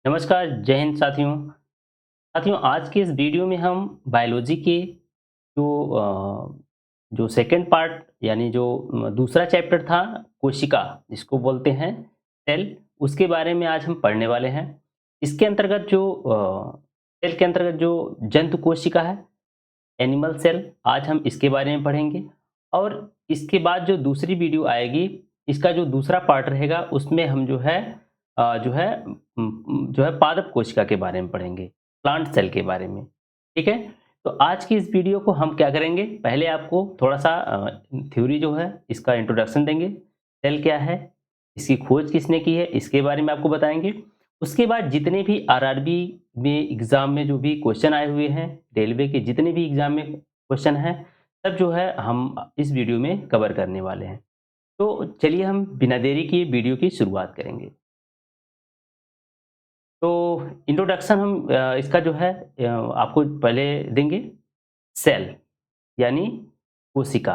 नमस्कार, जय हिंद साथियों। साथियों, आज के इस वीडियो में हम बायोलॉजी के जो जो सेकंड पार्ट यानी जो दूसरा चैप्टर था कोशिका जिसको बोलते हैं सेल, उसके बारे में आज हम पढ़ने वाले हैं। इसके अंतर्गत जो सेल के अंतर्गत जो जंतु कोशिका है, एनिमल सेल, आज हम इसके बारे में पढ़ेंगे। और इसके बाद जो दूसरी वीडियो आएगी, इसका जो दूसरा पार्ट रहेगा उसमें हम जो है पादप कोशिका के बारे में पढ़ेंगे, प्लांट सेल के बारे में। ठीक है? तो आज की इस वीडियो को हम क्या करेंगे, पहले आपको थोड़ा-सा थ्योरी जो है इसका इंट्रोडक्शन देंगे। सेल क्या है? इसकी खोज किसने की है? इसके बारे में आपको बताएँगे। उसके बाद जितने भी आरआरबी में एग्ज़ाम में जो भी क्वेश्चन आए हुए हैं, रेलवे के जितने भी एग्ज़ाम में क्वेश्चन हैं, सब जो है हम इस वीडियो में कवर करने वाले हैं। तो चलिए हम बिना देरी किए वीडियो की शुरुआत करेंगे। तो इंट्रोडक्शन हम इसका जो है आपको पहले देंगे। सेल यानी कोशिका।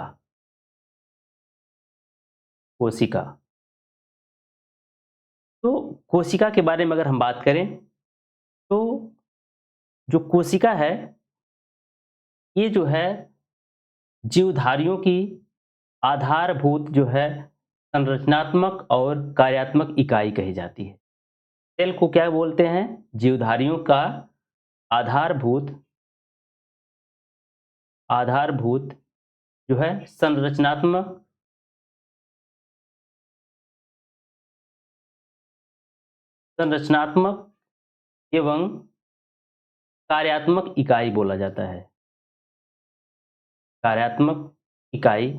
कोशिका। तो कोशिका के बारे में अगर हम बात करें, तो जो कोशिका है, ये जो है जीवधारियों की आधारभूत जो है संरचनात्मक और कार्यात्मक इकाई कही जाती है। सेल को क्या बोलते हैं? जीवधारियों का आधारभूत आधारभूत जो है संरचनात्मक एवं कार्यात्मक इकाई बोला जाता है। कार्यात्मक इकाई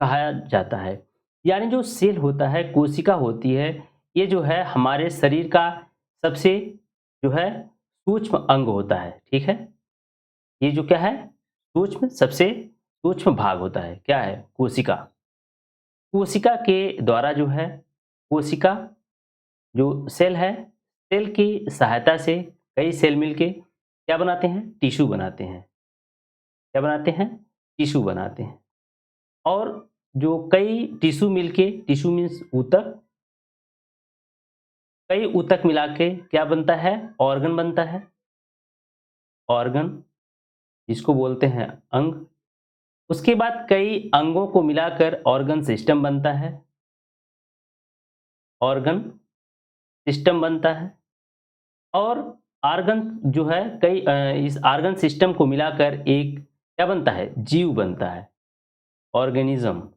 कहा जाता है। यानी जो सेल होता है, कोशिका होती है, ये जो है हमारे शरीर का सबसे जो है सूक्ष्म अंग होता है, ठीक है? ये जो क्या है? सबसे सूक्ष्म भाग होता है। क्या है? कोशिका। कोशिका के द्वारा जो है, कोशिका जो सेल है, सेल की सहायता से कई सेल मिलके क्या बनाते हैं? टिश्यू बनाते हैं। क्या बनाते हैं? टिश्यू बनाते हैं। और जो कई टिश्यू मिलके, टिश्यू मीन्स ऊतक, कई ऊतक मिला के क्या बनता है? ऑर्गन बनता है। ऑर्गन जिसको बोलते हैं अंग। उसके बाद कई अंगों को मिलाकर ऑर्गन सिस्टम बनता है। ऑर्गन सिस्टम बनता है। और ऑर्गन जो है इस ऑर्गन सिस्टम को मिलाकर एक क्या बनता है? जीव बनता है। ऑर्गेनिज्म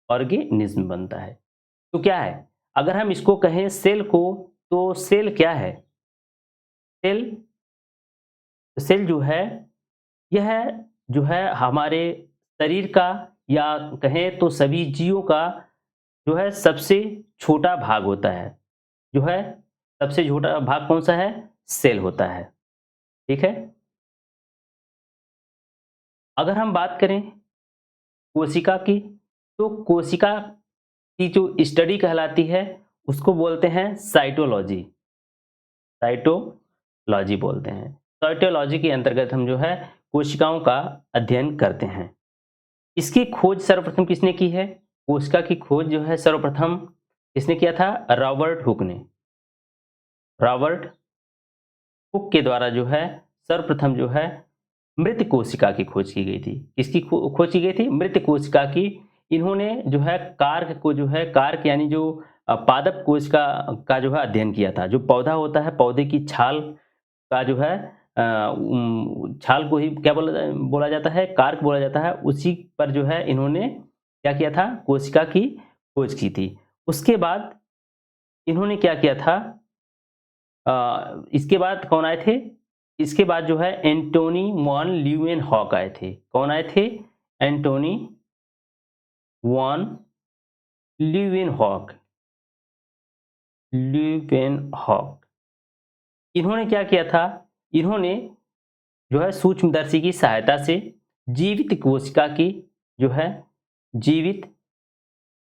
ऑर्गेनिज्म बनता है। तो क्या है? अगर हम इसको कहें सेल को, तो सेल क्या है? सेल सेल जो है, यह जो है हमारे शरीर का, या कहें तो सभी जीवों का जो है सबसे छोटा भाग होता है। जो है सबसे छोटा भाग कौन-सा है? सेल होता है। ठीक है? अगर हम बात करें कोशिका की, तो कोशिका की जो स्टडी कहलाती है, उसको बोलते हैं साइटोलॉजी। साइटोलॉजी बोलते हैं। साइटोलॉजी के अंतर्गत हम जो है कोशिकाओं का अध्ययन करते हैं। इसकी खोज सर्वप्रथम किसने की है? कोशिका की खोज जो है सर्वप्रथम किसने किया था? रॉबर्ट हुक ने। रॉबर्ट हुक के द्वारा जो है सर्वप्रथम जो है मृत कोशिका की खोज की गई थी। किसकी खोज की गई थी? मृत कोशिका की। इन्होंने जो है कार्क को जो है, कार्क यानी जो पादप कोशिका का जो है अध्ययन किया था। जो पौधा होता है, पौधे की छाल का जो है छाल को ही क्या बोला जाता है? कार्क बोला जाता है। उसी पर जो है इन्होंने क्या किया था? कोशिका की खोज की थी। उसके बाद इन्होंने क्या किया था? इसके बाद कौन आए थे? इसके बाद जो है एंटोनी वॉन ल्यूवेनहॉक आए थे। कौन आए थे? Antony von Leeuwenhoek. ल्यूवेनहॉक। इन्होंने क्या किया था? इन्होंने जो है सूक्ष्मदर्शी की सहायता से जीवित कोशिका की जो है जीवित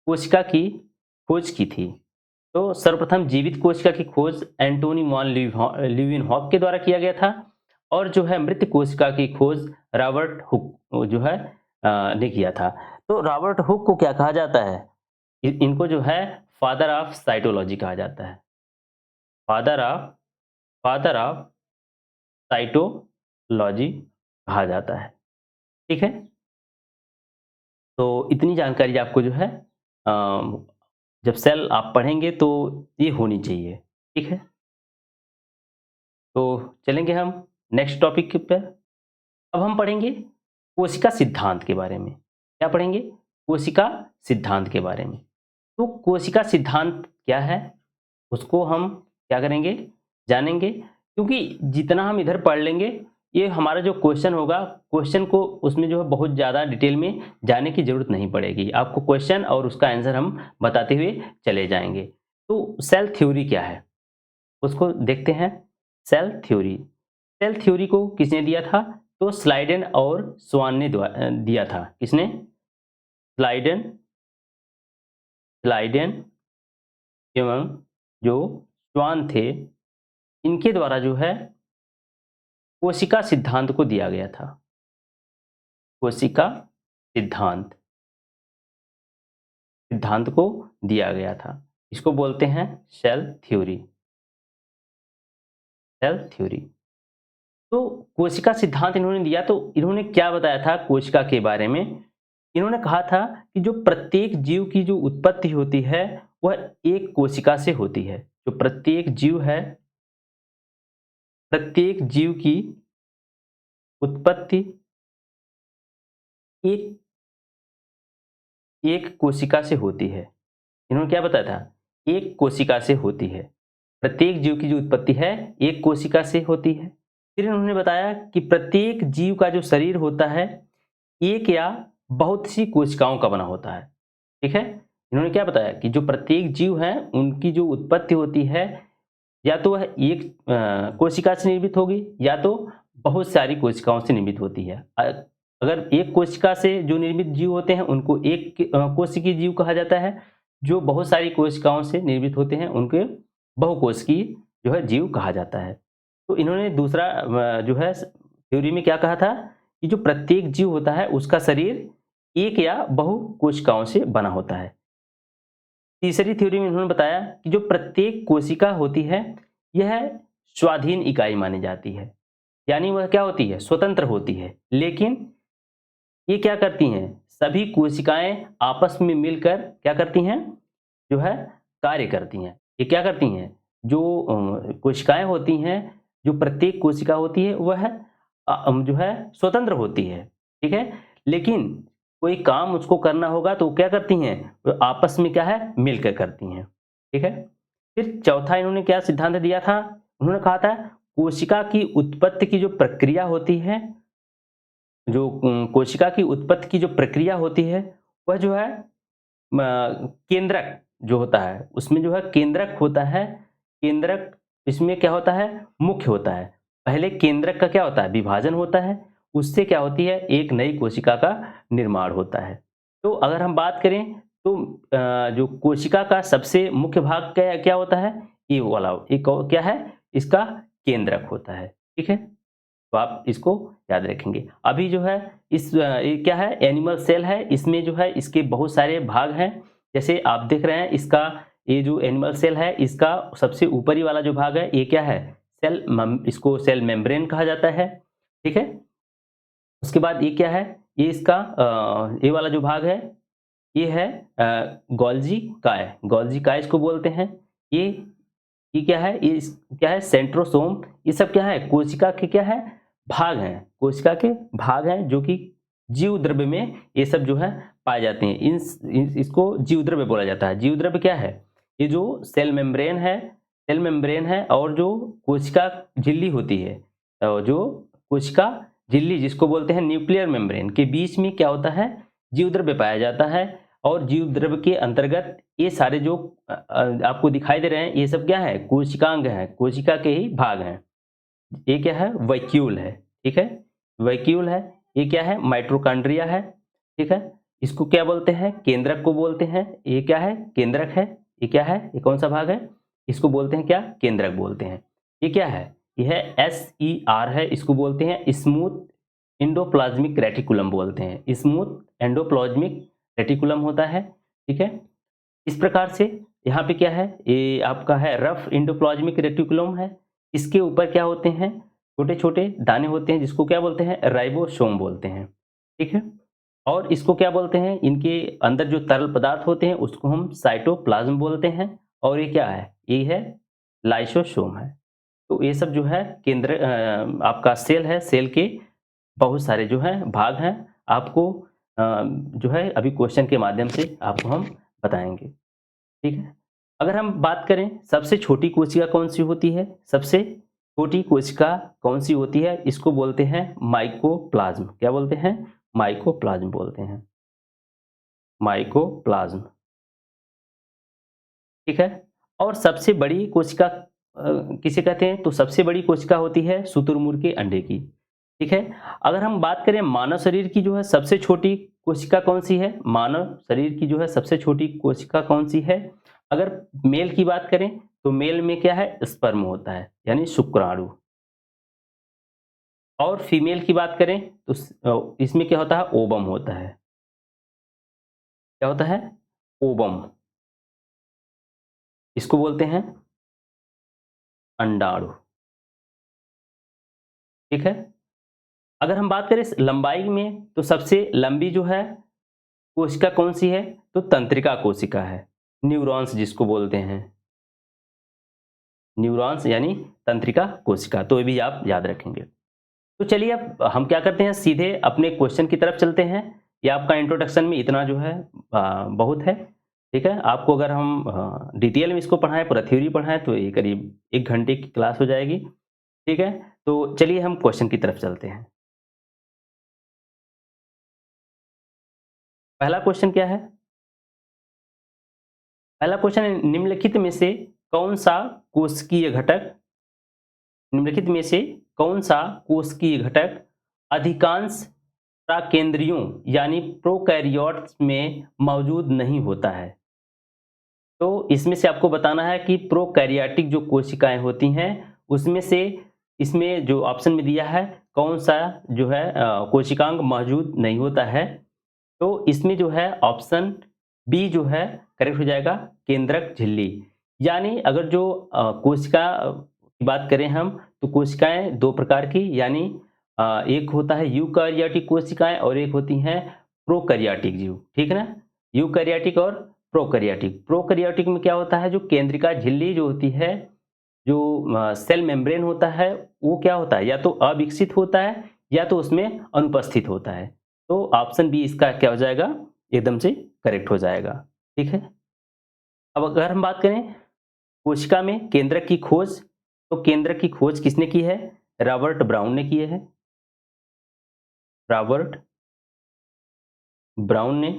कोशिका की खोज की थी। तो सर्वप्रथम जीवित कोशिका की खोज एंटोनी वॉन ल्यूवेनहॉक के द्वारा किया गया था। और जो है मृत कोशिका की खोज रॉबर्ट हुक जो है ने किया था। तो रॉबर्ट हुक को क्या कहा जाता है? इनको जो है फादर ऑफ साइटोलॉजी कहा जाता है। फादर ऑफ साइटोलॉजी कहा जाता है। ठीक है? तो इतनी जानकारी आपको जो है जब सेल आप पढ़ेंगे तो ये होनी चाहिए। ठीक है? तो चलेंगे हम नेक्स्ट टॉपिक पर। अब हम पढ़ेंगे कोशिका सिद्धांत के बारे में। क्या पढ़ेंगे? कोशिका सिद्धांत के बारे में। तो कोशिका सिद्धांत क्या है, उसको हम क्या करेंगे, जानेंगे। क्योंकि जितना हम इधर पढ़ लेंगे, ये हमारा जो क्वेश्चन होगा, क्वेश्चन को उसमें जो है बहुत ज़्यादा डिटेल में जाने की ज़रूरत नहीं पड़ेगी। आपको क्वेश्चन और उसका आंसर हम बताते हुए चले जाएंगे। तो सेल थ्योरी क्या है, उसको देखते हैं। सेल थ्योरी, सेल थ्योरी को किसने दिया था? तो स्लाइडेन और स्वान ने दिया था। किसने? स्लाइडेन स्लाइडेन एवं जो स्वान थे, इनके द्वारा जो है कोशिका सिद्धांत को दिया गया था। कोशिका सिद्धांत सिद्धांत को दिया गया था। इसको बोलते हैं सेल थ्योरी। Cell theory. तो कोशिका सिद्धांत इन्होंने दिया, तो इन्होंने क्या बताया था कोशिका के बारे में? इन्होंने कहा था कि जो प्रत्येक जीव की जो उत्पत्ति होती है वह एक कोशिका से होती है। जो प्रत्येक जीव है, प्रत्येक जीव की उत्पत्ति एक एक कोशिका से होती है। इन्होंने क्या बताया था? एक कोशिका से होती है। प्रत्येक जीव की जो उत्पत्ति है एक कोशिका से होती है। फिर इन्होंने बताया कि प्रत्येक जीव का जो शरीर होता है एक या बहुत सी कोशिकाओं का बना होता है। ठीक है? इन्होंने क्या बताया कि जो प्रत्येक जीव है उनकी जो उत्पत्ति होती है या तो वह एक कोशिका से निर्मित होगी या तो बहुत सारी कोशिकाओं से निर्मित होती है। अगर एक कोशिका से जो निर्मित जीव होते हैं उनको एक कोशिकीय जीव कहा जाता है। जो बहुत सारी कोशिकाओं से निर्मित होते हैं उनके बहुकोशिकीय जो है जीव कहा जाता है। तो इन्होंने दूसरा जो है थ्योरी में क्या कहा था कि जो प्रत्येक जीव होता है उसका शरीर एक या बहु कोशिकाओं से बना होता है। तीसरी थ्योरी में उन्होंने बताया कि जो प्रत्येक कोशिका होती है यह स्वाधीन इकाई मानी जाती है। यानी वह क्या होती है? स्वतंत्र होती है। लेकिन ये क्या करती हैं? सभी कोशिकाएं आपस में मिलकर क्या करती हैं? जो है कार्य करती हैं। ये क्या करती हैं? जो कोशिकाएं होती हैं, जो प्रत्येक कोशिका होती है वह जो है स्वतंत्र होती है। ठीक है? लेकिन कोई काम उसको करना होगा तो क्या करती हैं? वो आपस में क्या है? मिलकर करती हैं। ठीक है? फिर चौथा इन्होंने क्या सिद्धांत दिया था? उन्होंने कहा था कोशिका की उत्पत्ति की जो प्रक्रिया होती है, जो कोशिका की उत्पत्ति की जो प्रक्रिया होती है वह जो है केंद्रक जो होता है उसमें जो है केंद्रक होता है। केंद्रक इसमें क्या होता है? मुख्य होता है। पहले केंद्रक का क्या होता है? विभाजन होता है। उससे क्या होती है? एक नई कोशिका का निर्माण होता है। तो अगर हम बात करें तो जो कोशिका का सबसे मुख्य भाग क्या क्या होता है? ये वाला एक और क्या है? इसका केंद्रक होता है। ठीक है? तो आप इसको याद रखेंगे। अभी जो है ये क्या है? एनिमल सेल है। इसमें जो है इसके बहुत सारे भाग हैं। जैसे आप देख रहे हैं इसका ये जो एनिमल सेल है इसका सबसे ऊपरी वाला जो भाग है ये क्या है? इसको सेल मेम्ब्रेन कहा जाता है। ठीक है? उसके बाद ये क्या है? ये इसका ये वाला जो भाग है ये है गोल्जी काय। गोल्जी काय इसको बोलते हैं। ये क्या है? क्या है? सेंट्रोसोम। ये सब क्या है? कोशिका के क्या है? भाग हैं। कोशिका के भाग हैं जो कि जीव द्रव्य में ये सब जो है पाए जाते हैं। इसको जीव द्रव्य बोला जाता है। जीव द्रव्य क्या है? ये जो सेल मेम्ब्रेन है और जो कोशिका झिल्ली होती है, जो कोशिका झिल्ली जिसको बोलते हैं न्यूक्लियर मेम्ब्रेन के बीच में क्या होता है? जीव द्रव्य पाया जाता है। और जीव द्रव्य के अंतर्गत ये सारे जो आपको दिखाई दे रहे हैं ये सब क्या है? कोशिकांग है, कोशिका के ही भाग हैं। ये क्या है? वैक्यूल है। ठीक है? वैक्यूल है। ये क्या है? माइटोकॉन्ड्रिया है। ठीक है? इसको क्या बोलते हैं? केंद्रक को बोलते हैं। ये क्या है? केंद्रक है। ये क्या है? ये कौन सा भाग है? इसको बोलते हैं क्या? केंद्रक बोलते हैं। ये क्या है? यह SER है। इसको बोलते हैं स्मूथ एंडोप्लाज्मिक रेटिकुलम बोलते हैं। स्मूथ एंडोप्लाज्मिक रेटिकुलम होता है। ठीक है? इस प्रकार से यहाँ पे क्या है, ये आपका है रफ एंडोप्लाज्मिक रेटिकुलम है। इसके ऊपर क्या होते हैं, छोटे-छोटे दाने होते हैं जिसको क्या बोलते हैं, राइबोसोम बोलते हैं। ठीक है? और इसको क्या बोलते हैं, इनके अंदर जो तरल पदार्थ होते हैं उसको हम साइटोप्लाज्म बोलते हैं। और ये क्या है, ये है लाइसोसोम है। तो ये सब जो है केंद्र आपका सेल है, सेल के बहुत सारे जो है भाग हैं। आपको जो है अभी क्वेश्चन के माध्यम से आपको हम बताएँगे। ठीक है? अगर हम बात करें सबसे छोटी कोशिका कौन-सी होती है? सबसे छोटी कोशिका कौन-सी होती है? इसको बोलते हैं माइकोप्लाज़्म। क्या बोलते हैं? माइकोप्लाज़्म बोलते हैं। माइकोप्लाज़्म, ठीक है? और सबसे बड़ी कोशिका किसे कहते हैं? तो सबसे बड़ी कोशिका होती है शुतुरमुर्ग के अंडे की। ठीक है? अगर हम बात करें मानव शरीर की जो है सबसे छोटी कोशिका कौन-सी है? मानव शरीर की जो है सबसे छोटी कोशिका कौन-सी है? अगर मेल की बात करें तो मेल में क्या है? स्पर्म होता है, यानी शुक्राणु। और फीमेल की बात करें तो इसमें क्या होता है? ओवम होता है। क्या होता है? ओवम। इसको बोलते हैं अंडाणु। ठीक है? अगर हम बात करें लंबाई में तो सबसे लंबी जो है कोशिका कौन-सी है? तो तंत्रिका कोशिका है। न्यूरॉन्स जिसको बोलते हैं। न्यूरॉन्स यानी तंत्रिका कोशिका, तो ये भी आप याद रखेंगे। तो चलिए अब हम क्या करते हैं, सीधे अपने क्वेश्चन की तरफ चलते हैं। ये आपका इंट्रोडक्शन में इतना जो है बहुत है। ठीक है? आपको अगर हम डिटेल में इसको पढ़ाएँ, पूरा थ्योरी पढ़ाएँ तो ये करीब 1 घंटे की क्लास हो जाएगी। ठीक है? तो चलिए हम क्वेश्चन की तरफ चलते हैं। पहला क्वेश्चन क्या है? पहला क्वेश्चन है निम्नलिखित में से कौन-सा कोशिकीय घटक निम्नलिखित में से कौन-सा कोशिकीय घटक अधिकांश प्राकेंद्रियों यानी प्रोकैरियोट्स में मौजूद नहीं होता है? तो इसमें से आपको बताना है कि प्रोकैरियोटिक जो कोशिकाएँ होती हैं, उसमें से इसमें जो ऑप्शन में दिया है, कौन-सा जो है कोशिकांग मौजूद नहीं होता है। तो इसमें जो है ऑप्शन बी जो है करेक्ट हो जाएगा, केंद्रक झिल्ली। यानी अगर जो कोशिका की बात करें हम, तो कोशिकाएँ 2 प्रकार की, यानी एक होता है यूकैरियोटिक कोशिकाएँ और एक होती हैं प्रोकैरियोटिक जीव, ठीक है ना? यूकैरियोटिक और प्रोकैरियोटिक। प्रोकैरियोटिक में क्या होता है, जो केंद्रिका झिल्ली जो होती है, जो सेल मेम्ब्रेन होता है, वो क्या होता है, या तो अविकसित होता है या तो उसमें अनुपस्थित होता है। तो ऑप्शन बी इसका क्या हो जाएगा, एकदम से करेक्ट हो जाएगा। ठीक है? अब अगर हम बात करें कोशिका में केंद्रक की खोज, तो केंद्रक की खोज किसने की है? रॉबर्ट ब्राउन ने किए है। रॉबर्ट ब्राउन ने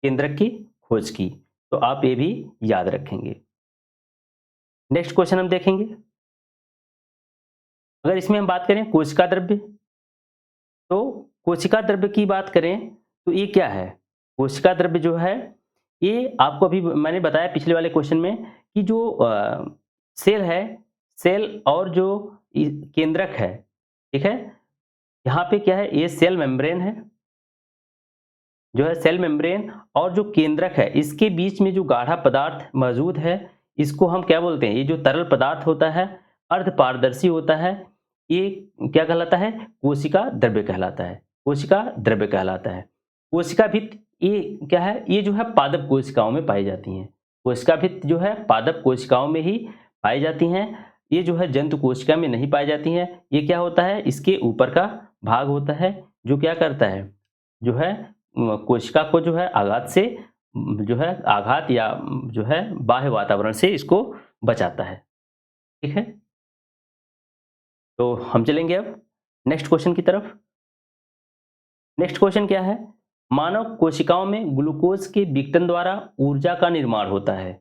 केंद्रक की खोज की। तो आप ये भी याद रखेंगे। नेक्स्ट क्वेश्चन हम देखेंगे। अगर इसमें हम बात करें कोशिका द्रव्य, तो कोशिका द्रव्य की बात करें तो ये क्या है? कोशिका द्रव्य जो है, ये आपको अभी मैंने बताया पिछले वाले क्वेश्चन में कि जो सेल है, सेल और जो केंद्रक है, ठीक है? यहाँ पे क्या है, ये सेल मेम्ब्रेन है, जो है सेल मेम्ब्रेन, और जो केंद्रक है इसके बीच में जो गाढ़ा पदार्थ मौजूद है, इसको हम क्या बोलते हैं? ये जो तरल पदार्थ होता है, अर्धपारदर्शी होता है, ये क्या कहलाता है? कोशिका द्रव्य कहलाता है। कोशिका द्रव्य कहलाता है। कोशिका भित्त ये क्या है? ये जो है पादप कोशिकाओं में पाई जाती हैं। कोशिका भित्त जो है पादप कोशिकाओं में ही पाई जाती हैं। ये जो है जंतु कोशिका में नहीं पाई जाती हैं। ये क्या होता है? इसके ऊपर का भाग होता है, जो क्या करता है? जो है कोशिका को जो है आघात से जो है आघात या जो है बाह्य वातावरण से इसको बचाता है। ठीक है? तो हम चलेंगे अब नेक्स्ट क्वेश्चन की तरफ। नेक्स्ट क्वेश्चन क्या है? मानव कोशिकाओं में ग्लूकोज के विघटन द्वारा ऊर्जा का निर्माण होता है।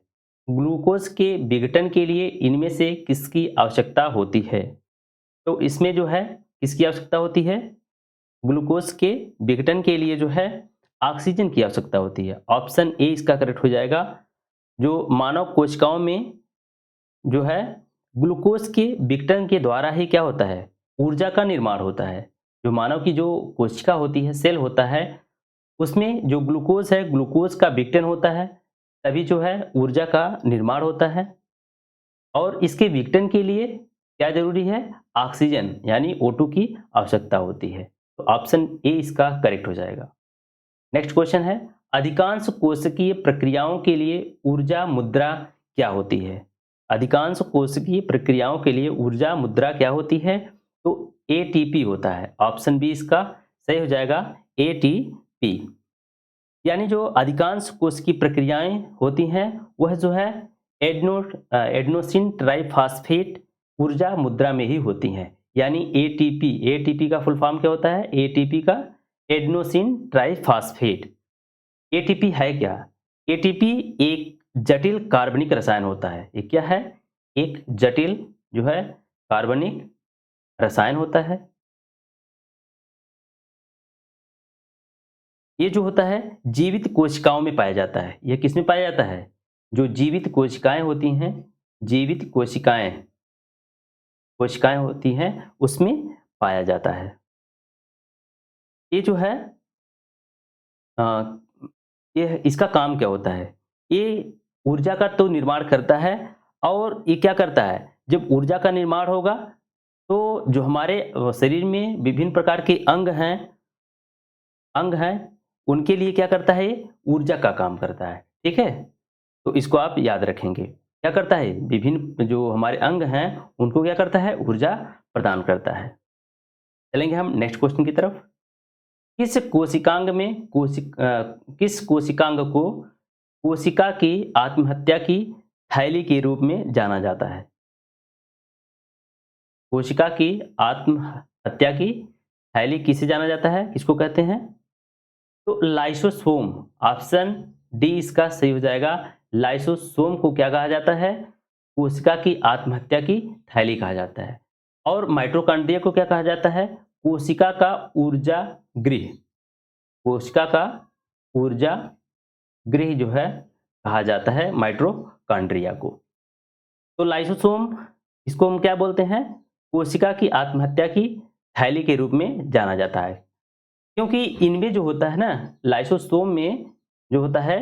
ग्लूकोज के विघटन के लिए इनमें से किसकी आवश्यकता होती है? तो इसमें जो है किसकी आवश्यकता होती है? ग्लूकोज के विघटन के लिए जो है ऑक्सीजन की आवश्यकता होती है। ऑप्शन ए इसका करेक्ट हो जाएगा। जो मानव कोशिकाओं में जो है ग्लूकोज के विघटन के द्वारा ही क्या होता है? ऊर्जा का निर्माण होता है। जो मानव की जो कोशिका होती है, सेल होता है, उसमें जो ग्लूकोज है, ग्लूकोज का विघटन होता है, तभी जो है ऊर्जा का निर्माण होता है। और इसके विघटन के लिए क्या जरूरी है? ऑक्सीजन यानी O2 की आवश्यकता होती है। तो ऑप्शन ए इसका करेक्ट हो जाएगा। नेक्स्ट क्वेश्चन है, अधिकांश कोशिकीय प्रक्रियाओं के लिए ऊर्जा मुद्रा क्या होती है? अधिकांश कोशिकीय प्रक्रियाओं के लिए ऊर्जा मुद्रा क्या होती है? तो एटीपी होता है। ऑप्शन बी इसका सही हो जाएगा, एटीपी। यानी जो अधिकांश कोशिकीय प्रक्रियाएं होती हैं वह जो है एडनोसिन ट्राइफॉस्फेट ऊर्जा मुद्रा में ही होती हैं। यानी एटीपी, एटीपी का फुल फॉर्म क्या होता है? एटीपी का एडनोसिन ट्राइफॉस्फेट। एटीपी है क्या? एटीपी एक जटिल कार्बनिक रसायन होता है। ये क्या है? एक जटिल जो है कार्बनिक रसायन होता है। ये जो होता है जीवित कोशिकाओं में पाया जाता है। ये किस में पाया जाता है? जो जीवित कोशिकाएं होती हैं, जीवित कोशिकाएं कोशिकाएं होती हैं उसमें पाया जाता है। ये जो है अ, ये इसका काम क्या होता है? ये ऊर्जा का तो निर्माण करता है। और ये क्या करता है? जब ऊर्जा का निर्माण होगा तो जो हमारे शरीर में विभिन्न प्रकार के अंग हैं उनके लिए क्या करता है? ये ऊर्जा का काम करता है। ठीक है, तो इसको आप याद रखेंगे। क्या करता है? विभिन्न जो हमारे अंग हैं उनको क्या करता है? ऊर्जा प्रदान करता है। चलेंगे हम नेक्स्ट क्वेश्चन की तरफ। किस कोशिकांग को कोशिका की आत्महत्या की थैली के रूप में जाना जाता है? कोशिका की आत्महत्या की थैली किसे जाना जाता है? किसको कहते हैं? तो लाइसोसोम। ऑप्शन डी इसका सही हो जाएगा। लाइसोसोम को क्या कहा जाता है? कोशिका की आत्महत्या की थैली कहा जाता है। और माइटोकॉन्ड्रिया को क्या कहा जाता है? कोशिका का ऊर्जा गृह। कोशिका का ऊर्जा गृह जो है कहा जाता है माइटोकॉन्ड्रिया को। तो लाइसोसोम, इसको हम क्या बोलते हैं? कोशिका की आत्महत्या की थैली के रूप में जाना जाता है। क्योंकि इनमें जो होता है ना, लाइसोसोम में जो होता है,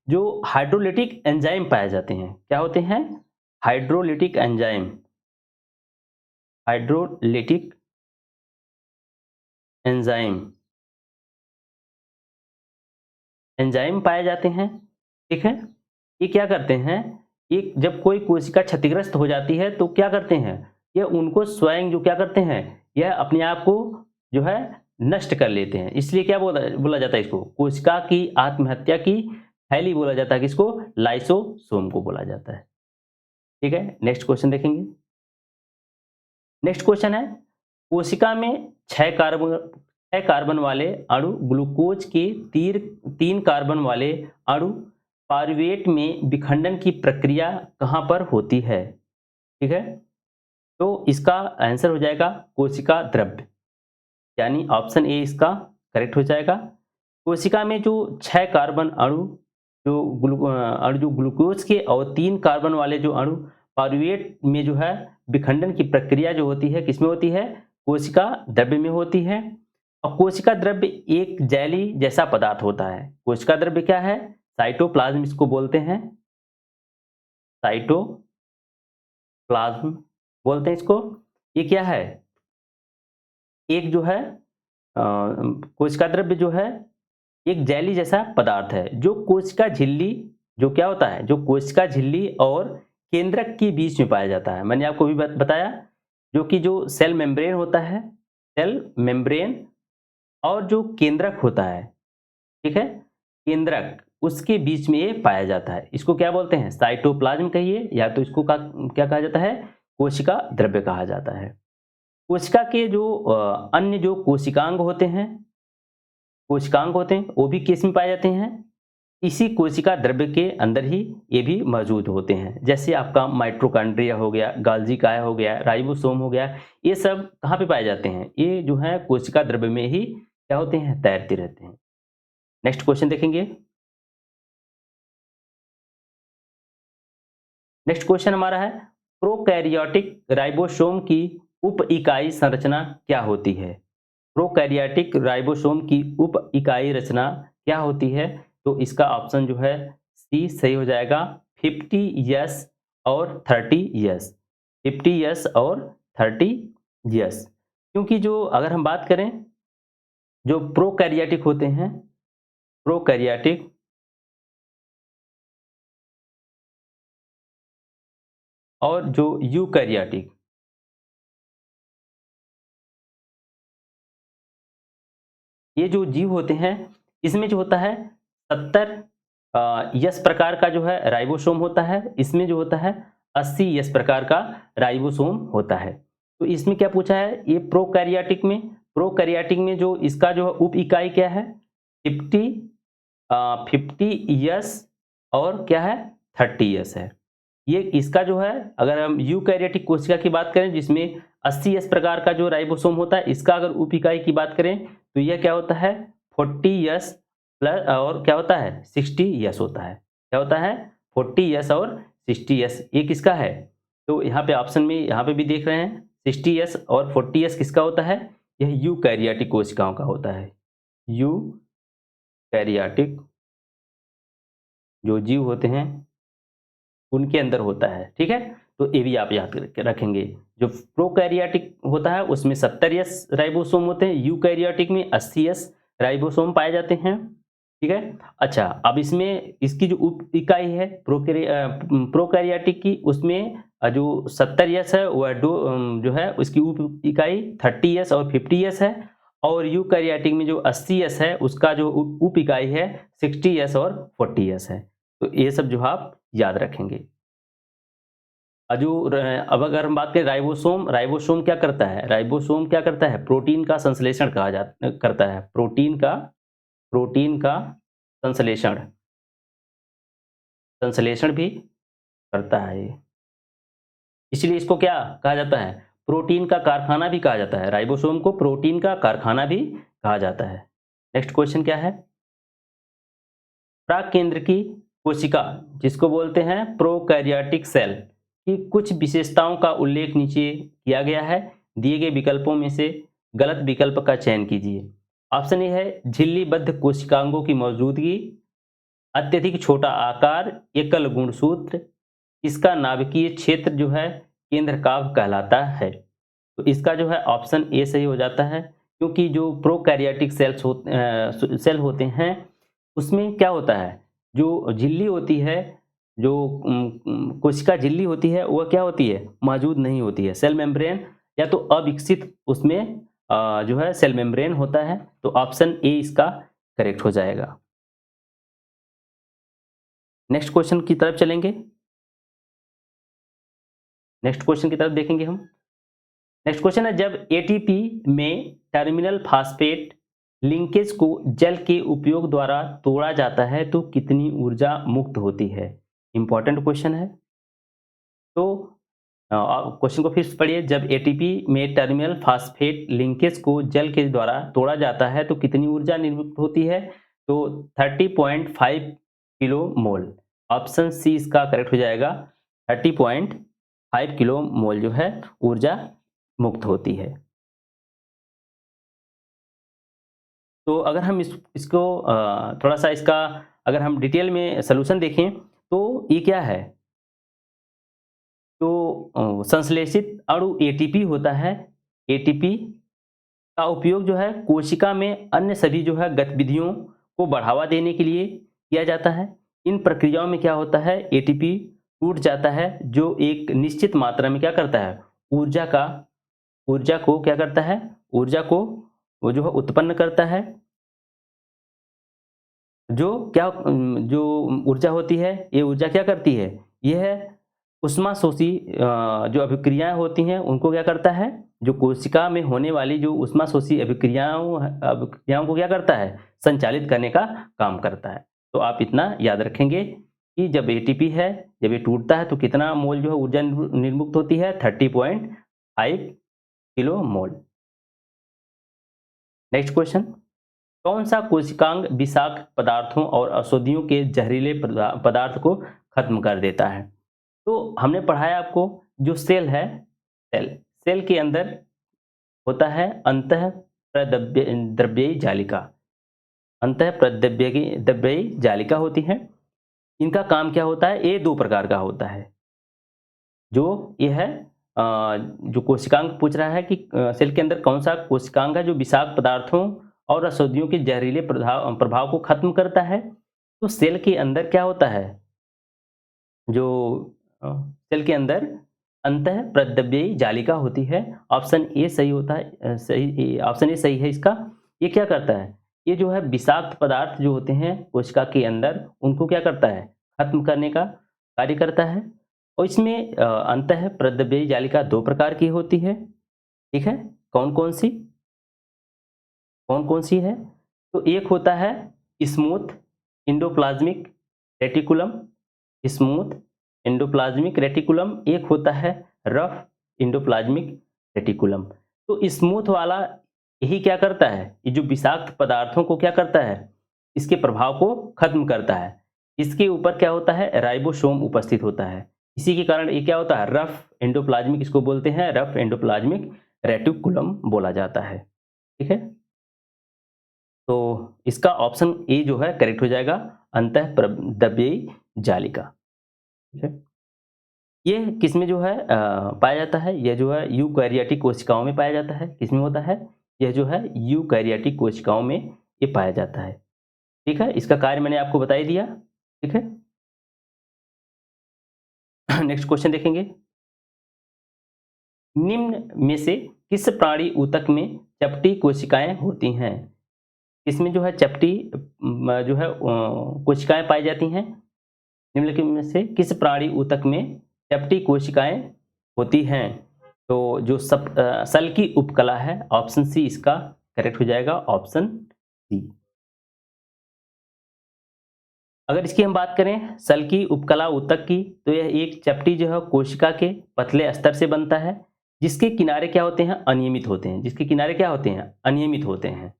जो हाइड्रोलिटिक एंजाइम पाए जाते हैं। क्या होते हैं? Hydrolytic enzyme. Hydrolytic enzyme enzyme पाए जाते हैं। ठीक है, ये क्या करते हैं? ये जब कोई कोशिका क्षतिग्रस्त हो जाती है तो क्या करते हैं? ये उनको स्वयं जो क्या करते हैं, यह अपने आप को जो है नष्ट कर लेते हैं। इसलिए क्या बोला बोला जाता है इसको? कोशिका की आत्महत्या की थैली बोला जाता है। किसको? लाइसोसोम को बोला जाता है। ठीक है, नेक्स्ट क्वेश्चन देखेंगे। नेक्स्ट क्वेश्चन है, कोशिका में 6 कार्बन वाले अणु ग्लूकोज के 3 कार्बन वाले अणु पारुवेट में विखंडन की प्रक्रिया कहाँ पर होती है? ठीक है, तो इसका आंसर हो जाएगा कोशिका द्रव्य। यानी ऑप्शन ए इसका करेक्ट हो जाएगा। कोशिका में जो 6 कार्बन अणु जो ग्लूकोज के और 3 कार्बन वाले जो अणु पारुवेट में जो है विखंडन की प्रक्रिया जो होती है किसमें होती है? कोशिका द्रव्य में होती है। और कोशिका द्रव्य एक जेली जैसा पदार्थ होता है। कोशिका द्रव्य क्या है? साइटोप्लाज्म इसको बोलते हैं। साइटोप्लाज्म बोलते हैं इसको। ये क्या है? एक जो है कोशिका द्रव्य जो है एक जेली जैसा पदार्थ है जो कोशिका झिल्ली जो क्या होता है? जो कोशिका झिल्ली और केंद्रक के बीच में पाया जाता है। मैंने आपको भी बताया जो कि जो सेल मेम्ब्रेन होता है, सेल मेम्ब्रेन और जो केंद्रक होता है, ठीक है, केंद्रक उसके बीच में ये पाया जाता है। इसको क्या बोलते हैं? साइटोप्लाज्म कहिए या तो इसको क्या कहा जाता है? कोशिका द्रव्य कहा जाता है। कोशिका के जो अन्य जो कोशिकांग होते हैं वो भी किस में पाए जाते हैं? इसी कोशिका द्रव्य के अंदर ही ये भी मौजूद होते हैं। जैसे आपका माइटोकॉन्ड्रिया हो गया, गाल्जी काय हो गया, राइबोसोम हो गया, ये सब कहाँ पे पाए जाते हैं? ये जो है कोशिका द्रव्य में ही क्या होते हैं? तैरते रहते हैं। नेक्स्ट क्वेश्चन देखेंगे। नेक्स्ट क्वेश्चन हमारा है, प्रोकैरियोटिक राइबोसोम की उप इकाई संरचना क्या होती है? प्रोकैरियोटिक राइबोसोम की उप इकाई रचना क्या होती है? तो इसका ऑप्शन जो है सी सही हो जाएगा। 50 और 30 50 और 30 क्योंकि जो अगर हम बात करें जो प्रोकैरियोटिक होते हैं, प्रोकैरियोटिक और जो यूकैरियोटिक, ये जो जीव होते हैं इसमें जो होता है 70 यस प्रकार का जो है राइबोसोम होता है, इसमें जो होता है 80 यस प्रकार का राइबोसोम होता है। तो इसमें क्या पूछा है, ये प्रोकैरियोटिक में जो इसका जो उप इकाई क्या है 50 50 और क्या है 30 है। ये इसका जो है अगर हम यूकैरियोटिक कोशिका की बात करें जिसमें 80 प्रकार का जो राइबोसोम होता है, इसका अगर उप इकाई की बात करें तो यह क्या होता है 40 प्लस और क्या होता है 60 होता है। क्या होता है 40 और 60 ये किसका है, तो यहाँ पे ऑप्शन में यहाँ पे भी देख रहे हैं 60 और 40 किसका होता है, यह यूकैरियोटिक कोशिकाओं का होता है। यूकैरियोटिक जो जीव होते हैं उनके अंदर होता है, ठीक है। तो ये भी आप याद करके रखेंगे। जो प्रोकैरियोटिक होता है उसमें 70 राइबोसोम होते हैं, यूकैरियोटिक में 80 राइबोसोम पाए जाते हैं, ठीक है। अच्छा, अब इसमें इसकी जो उप इकाई है प्रोकैरियोटिक की, उसमें जो 70 है वह जो है उसकी उप इकाई 30 और 50 है, और यूकैरियोटिक में जो 80 है उसका जो उप इकाई है 60 और 40 है। तो ये सब जो आप याद रखेंगे। अब अगर हम बात करें राइबोसोम, राइबोसोम क्या करता है, राइबोसोम क्या करता है, प्रोटीन का संश्लेषण करता है, प्रोटीन का संश्लेषण संश्लेषण भी करता है ये। इसलिए इसको क्या कहा जाता है, प्रोटीन का कारखाना भी कहा जाता है, राइबोसोम को प्रोटीन का कारखाना भी कहा जाता है। नेक्स्ट क्वेश्चन क्या है, प्राकेंद्र की कोशिका जिसको बोलते हैं प्रोकैरियोटिक सेल की कुछ विशेषताओं का उल्लेख नीचे किया गया है, दिए गए विकल्पों में से गलत विकल्प का चयन कीजिए। ऑप्शन ए है झिल्लीबद्ध कोशिकांगों की मौजूदगी, अत्यधिक छोटा आकार, एकल गुणसूत्र, इसका नाभिकीय क्षेत्र जो है केंद्रकाभ कहलाता है। तो इसका जो है ऑप्शन ए सही हो जाता है, क्योंकि जो प्रोकैरियोटिक सेल होते हैं उसमें क्या होता है, जो झिल्ली होती है, जो कोशिका झिल्ली होती है वह क्या होती है, मौजूद नहीं होती है। सेल मेम्ब्रेन या तो अविकसित उसमें जो है सेल मेम्ब्रेन होता है। तो ऑप्शन ए इसका करेक्ट हो जाएगा। नेक्स्ट क्वेश्चन की तरफ चलेंगे, नेक्स्ट क्वेश्चन की तरफ देखेंगे हम। नेक्स्ट क्वेश्चन है, जब एटीपी में टर्मिनल फास्फेट लिंकेज को जल के उपयोग द्वारा तोड़ा जाता है तो कितनी ऊर्जा मुक्त होती है। इंपॉर्टेंट क्वेश्चन है। तो क्वेश्चन को फिर से पढ़िए, जब एटीपी में टर्मिनल फास्फेट लिंकेज को जल के द्वारा तोड़ा जाता है तो कितनी ऊर्जा निर्मित होती है, तो 30.5 किलो मोल। ऑप्शन सी इसका करेक्ट हो जाएगा। 30.5 किलो मोल जो है ऊर्जा मुक्त होती है। तो अगर हम इसको थोड़ा सा इसका अगर हम डिटेल में सॉल्यूशन देखें तो ये क्या है, तो संश्लेषित अणु एटीपी होता है। एटीपी का उपयोग जो है कोशिका में अन्य सभी जो है गतिविधियों को बढ़ावा देने के लिए किया जाता है। इन प्रक्रियाओं में क्या होता है, एटीपी टूट जाता है जो एक निश्चित मात्रा में क्या करता है, ऊर्जा को क्या करता है, ऊर्जा को वो जो है उत्पन्न करता है। जो ऊर्जा होती है, ये ऊर्जा क्या करती है, यह ऊष्माशोषी जो अभिक्रियाएं होती हैं उनको क्या करता है, जो कोशिका में होने वाली जो ऊष्माशोषी अभिक्रियाओं को क्या करता है, संचालित करने का काम करता है। तो आप इतना याद रखेंगे कि जब एटीपी है, जब ये टूटता है तो कितना मोल जो है ऊर्जा निर्मुक्त होती है, 30.5 किलो मोल। नेक्स्ट क्वेश्चन, कौन सा कोशिकांग विषाक्त पदार्थों और औषधियों के जहरीले पदार्थ को खत्म कर देता है। तो हमने पढ़ा है आपको, जो सेल है, सेल के अंदर होता है अंतः द्रव्ययी जालिका, अंतः द्रव्ययी जालिका होती है। इनका काम क्या होता है, ये दो प्रकार का होता है। जो ये है जो कोशिकांग पूछ रहा है कि सेल के अंदर कौन सा कोशिकांग है जो विषाक्त पदार्थों और औषधियों के जहरीले प्रभाव प्रभाव को खत्म करता है। तो सेल के अंदर क्या होता है, जो सेल के अंदर अंतः प्रद्रव्यी जालिका होती है। ऑप्शन ए सही होता है, ऑप्शन ए सही है इसका। ये क्या करता है, ये जो है विषाक्त पदार्थ जो होते हैं कोशिका के अंदर, उनको क्या करता है, खत्म करने का कार्य करता है। और इसमें अंतः प्रद्रव्यी जालिका दो प्रकार की होती है, ठीक है। कौन कौन सी है, तो एक होता है smooth endoplasmic reticulum, smooth endoplasmic reticulum, एक होता है रफ एंडोप्लाज्मिक रेटिकुलम। तो स्मूथ वाला यही क्या करता है, ये जो विषाक्त पदार्थों को क्या करता है, इसके प्रभाव को खत्म करता है। इसके ऊपर क्या होता है, राइबोसोम उपस्थित होता है। इसी के कारण ये क्या होता है, रफ एंडोप्लाज्मिक, इसको बोलते हैं रफ एंडोप्लाज्मिक रेटिकुलम बोला जाता है, ठीक है। तो इसका ऑप्शन ए जो है करेक्ट हो जाएगा, अंतः प्रद्रव्यी जालिका, ठीक है। ये किसमें जो है पाया जाता है, यह जो है यूकैरियोटिक कोशिकाओं में पाया जाता है। किसमें होता है, यह जो है यूकैरियोटिक कोशिकाओं में ये पाया जाता है, ठीक है। इसका कार्य मैंने आपको बता ही दिया, ठीक है। नेक्स्ट क्वेश्चन देखेंगे। निम्न में से किस प्राणी ऊतक में चपटी कोशिकाएं होती हैं। इसमें जो है चपटी जो है कोशिकाएं पाई जाती हैं। निम्नलिखित में से किस प्राणी ऊतक में चपटी कोशिकाएं होती हैं। तो जो सल की उपकला है, ऑप्शन सी इसका करेक्ट हो जाएगा, ऑप्शन सी। अगर इसकी हम बात करें सल की उपकला ऊतक की, तो यह एक चपटी जो है कोशिका के पतले स्तर से बनता है, जिसके किनारे क्या होते हैं, अनियमित होते हैं। जिसके किनारे क्या होते हैं, अनियमित होते हैं।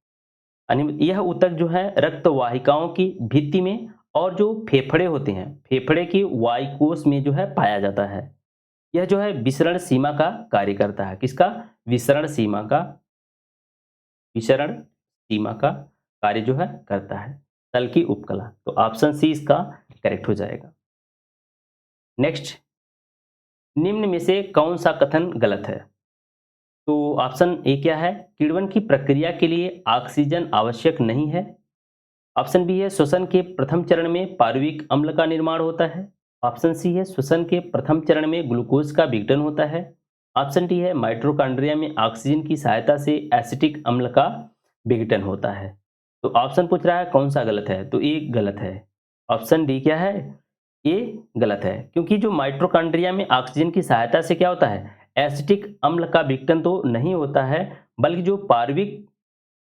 अनियमित यह ऊतक जो है रक्त वाहिकाओं की भित्ति में और जो फेफड़े होते हैं, फेफड़े की वायुकोश में जो है पाया जाता है। यह जो है विसरण सीमा का कार्य करता है। किसका, विसरण सीमा का कार्य जो है करता है तल की उपकला। तो ऑप्शन सी इसका करेक्ट हो जाएगा। नेक्स्ट, निम्न में से कौन सा कथन गलत है। तो ऑप्शन ए क्या है, किण्वन की प्रक्रिया के लिए ऑक्सीजन आवश्यक नहीं है। ऑप्शन बी है श्वसन के प्रथम चरण में पार्विक अम्ल का निर्माण होता है। ऑप्शन सी है श्वसन के प्रथम चरण में ग्लूकोज का विघटन होता है। ऑप्शन डी है माइटोकॉन्ड्रिया में ऑक्सीजन की सहायता से एसिटिक अम्ल का विघटन होता है। तो ऑप्शन पूछ रहा है कौन सा गलत है, तो ये गलत है। ऑप्शन डी क्या है, ये गलत है, क्योंकि जो माइटोकॉन्ड्रिया में ऑक्सीजन की सहायता से क्या होता है, एसिटिक अम्ल का विघटन तो नहीं होता है, बल्कि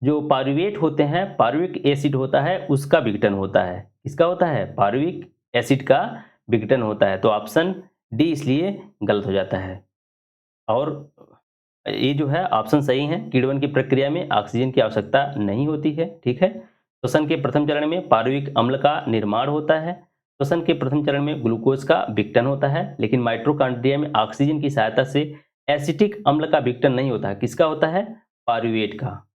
जो पारुवेट होते हैं, पारुविक एसिड होता है, उसका विघटन होता है। किसका होता है, पारुविक एसिड का विघटन होता है। तो ऑप्शन डी इसलिए गलत हो जाता है। और ये जो है ऑप्शन सही है, किण्वन की प्रक्रिया में ऑक्सीजन की आवश्यकता नहीं होती है, ठीक है। श्वसन के प्रथम चरण में पारुविक अम्ल का निर्माण होता है, श्वसन के प्रथम चरण में ग्लूकोज का विघटन होता है, लेकिन माइटोकॉन्ड्रिया में ऑक्सीजन की सहायता से एसिटिक अम्ल का विघटन नहीं होता है। किसका होता है, पारुवेट का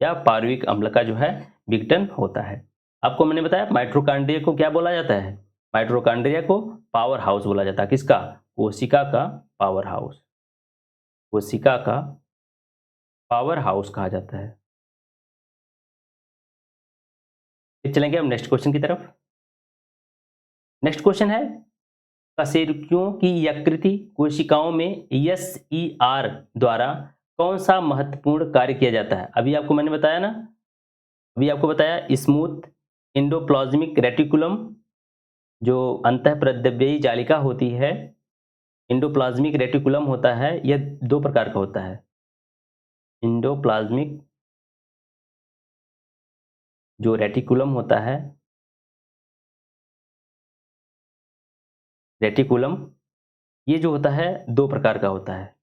या पार्विक अम्ल का जो है विघटन होता है। आपको मैंने बताया माइटोकॉन्ड्रिया को क्या बोला जाता है, माइटोकॉन्ड्रिया को पावर हाउस बोला जाता है। किसका, कोशिका का पावर हाउस, कोशिका का पावर हाउस कहा जाता है। फिर चलेंगे हम नेक्स्ट क्वेश्चन की तरफ। नेक्स्ट क्वेश्चन है, कशेरुकियों की यकृति कोशिकाओं में SER द्वारा कौन सा महत्वपूर्ण कार्य किया जाता है। अभी आपको मैंने बताया ना, अभी आपको बताया स्मूथ एंडोप्लाज्मिक रेटिकुलम जो अंतःप्रद्रव्यी जालिका होती है, एंडोप्लाज्मिक रेटिकुलम होता है, यह दो प्रकार का होता है। एंडोप्लाज्मिक जो रेटिकुलम होता है, रेटिकुलम ये जो होता है दो प्रकार का होता है।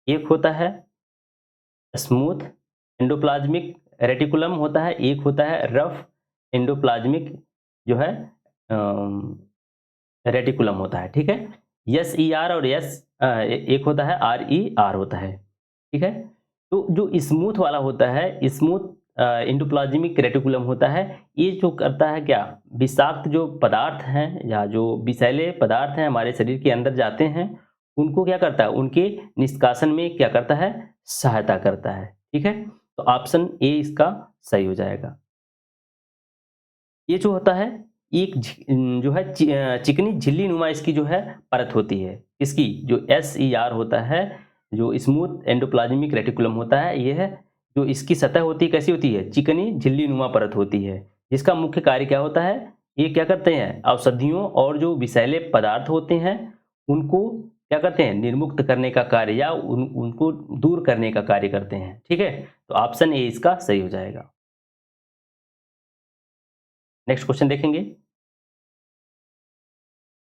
एक होता है स्मूथ एंडोप्लाज्मिक रेटिकुलम होता है, एक होता है रफ एंडोप्लाज्मिक जो है रेटिकुलम होता है, ठीक है। SER और एक होता है RER होता है, ठीक है। तो जो स्मूथ वाला होता है, स्मूथ एंडोप्लाज्मिक रेटिकुलम होता है, ये जो करता है क्या, विषाक्त जो पदार्थ हैं या जो विषैले पदार्थ हैं हमारे शरीर के अंदर जाते हैं, उनको क्या करता है, उनके निष्कासन में क्या करता है, सहायता करता है। ठीक है, तो ऑप्शन ए इसका सही हो जाएगा। ये जो होता है, एक जो है चिकनी झिल्ली नुमा इसकी जो है परत होती है, इसकी जो SER होता है, जो स्मूथ एंडोप्लाज्मिक रेटिकुलम होता है, ये है जो इसकी सतह होती है, कैसी होती है, चिकनी झिल्ली नुमा परत होती है, जिसका मुख्य कार्य क्या होता है, ये क्या करते हैं, औषधियों और जो विषैले पदार्थ होते हैं उनको क्या करते हैं, निर्मुक्त करने का कार्य या उनको दूर करने का कार्य करते हैं। ठीक है, तो ऑप्शन ए इसका सही हो जाएगा। नेक्स्ट क्वेश्चन देखेंगे।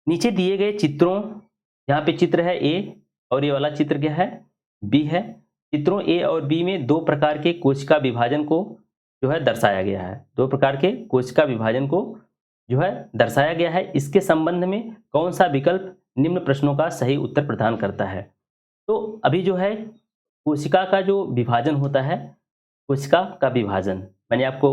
नीचे दिए गए चित्रों, यहाँ पे चित्र है ए और ये वाला चित्र क्या है, बी है। चित्रों ए और बी में दो प्रकार के कोशिका विभाजन को जो है दर्शाया गया है, दो प्रकार के कोशिका विभाजन को जो है दर्शाया गया है। इसके संबंध में कौन सा विकल्प निम्न प्रश्नों का सही उत्तर प्रदान करता है। तो अभी जो है कोशिका का जो विभाजन होता है, कोशिका का विभाजन मैंने आपको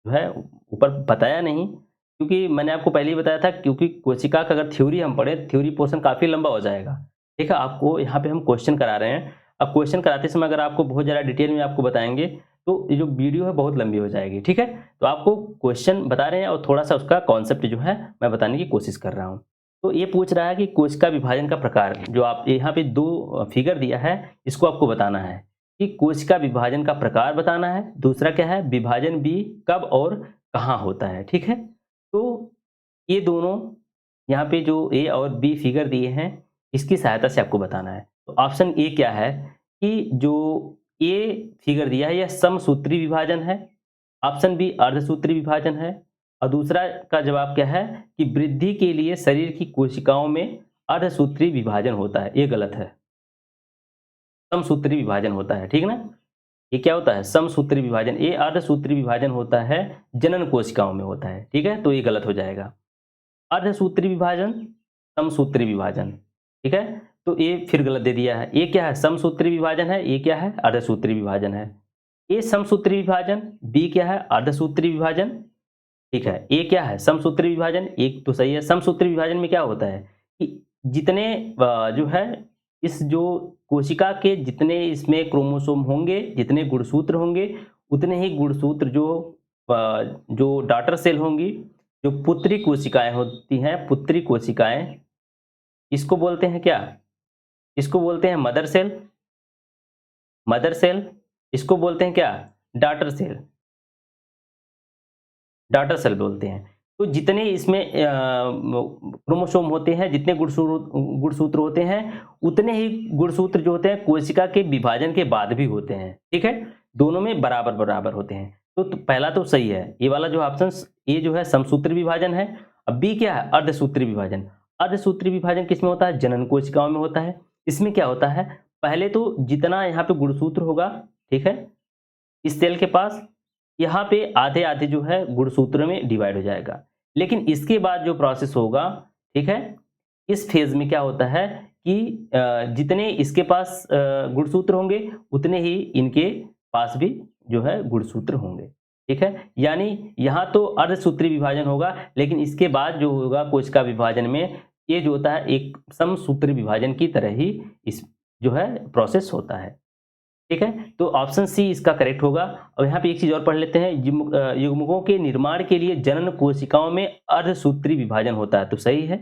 जो है ऊपर बताया नहीं, क्योंकि मैंने आपको पहले ही बताया था, क्योंकि कोशिका का अगर थ्योरी हम पढ़े, थ्योरी पोर्शन काफ़ी लंबा हो जाएगा। ठीक है, आपको यहाँ पे हम क्वेश्चन करा रहे हैं। अब क्वेश्चन कराते समय अगर आपको बहुत ज़्यादा डिटेल में आपको बताएंगे तो ये जो वीडियो है बहुत लंबी हो जाएगी। ठीक है, तो आपको क्वेश्चन बता रहे हैं और थोड़ा सा उसका कॉन्सेप्ट जो है मैं बताने की कोशिश कर रहा हूँ। तो ये पूछ रहा है कि कोशिका विभाजन का प्रकार, जो आप यहाँ पे दो फिगर दिया है, इसको आपको बताना है कि कोशिका विभाजन का प्रकार बताना है। दूसरा क्या है, विभाजन बी कब और कहाँ होता है। ठीक है, तो ये दोनों यहाँ पे जो ए और बी फिगर दिए हैं, इसकी सहायता से आपको बताना है। तो ऑप्शन ए क्या है कि जो ए फिगर दिया है यह समसूत्री विभाजन है, ऑप्शन बी अर्धसूत्री विभाजन है, और दूसरा का जवाब क्या है कि वृद्धि के लिए शरीर की कोशिकाओं में अर्धसूत्री विभाजन होता है। ये गलत है, समसूत्री विभाजन होता है। ठीक ना, ये क्या होता है, समसूत्री विभाजन। ये अर्धसूत्री विभाजन होता है, जनन कोशिकाओं में होता है। ठीक है, तो ये गलत हो जाएगा। अर्धसूत्री विभाजन, समसूत्री विभाजन। ठीक है, तो ये फिर गलत दे दिया है। ये क्या है, समसूत्री विभाजन है, ये क्या है, अर्धसूत्री विभाजन है। ये समसूत्री विभाजन, बी क्या है, अर्धसूत्री विभाजन। ठीक है, ये क्या है, समसूत्री विभाजन, एक तो सही है। समसूत्री विभाजन में क्या होता है कि जितने जो है इस जो कोशिका के जितने इसमें क्रोमोसोम होंगे, जितने गुणसूत्र होंगे, उतने ही गुणसूत्र जो डॉटर सेल होंगी, जो पुत्री कोशिकाएं होती हैं, पुत्री कोशिकाएं, इसको बोलते हैं क्या, इसको बोलते हैं मदर सेल, मदर सेल। इसको बोलते हैं क्या, डॉटर सेल, डॉटर सेल बोलते हैं। तो जितने इसमें क्रोमोसोम होते हैं, जितने गुणसूत्र होते हैं, उतने ही गुणसूत्र जो होते हैं कोशिका के विभाजन के बाद भी होते हैं। ठीक है, दोनों में बराबर बराबर होते हैं। तो पहला तो सही है, ये वाला जो ऑप्शन ए जो है समसूत्री विभाजन है। अब बी क्या है, अर्धसूत्री विभाजन। अर्धसूत्री विभाजन किसमें होता है, जनन कोशिकाओं में होता है। इसमें क्या होता है, पहले तो जितना यहाँ पे गुणसूत्र होगा, ठीक है, इस सेल के पास, यहाँ पे आधे आधे जो है गुणसूत्र में डिवाइड हो जाएगा। लेकिन इसके बाद जो प्रोसेस होगा, ठीक है, इस फेज में क्या होता है कि जितने इसके पास गुणसूत्र होंगे, उतने ही इनके पास भी जो है गुणसूत्र होंगे। ठीक है, यानी यहाँ तो अर्धसूत्री विभाजन होगा, लेकिन इसके बाद जो होगा कोशिका विभाजन में, ये जो होता है एक समसूत्री विभाजन की तरह ही इस जो है प्रोसेस होता है। ठीक है, तो ऑप्शन सी इसका करेक्ट होगा। और यहाँ पे एक चीज और पढ़ लेते हैं, युग्मकों के निर्माण के लिए जनन कोशिकाओं में अर्धसूत्री विभाजन होता है, तो सही है।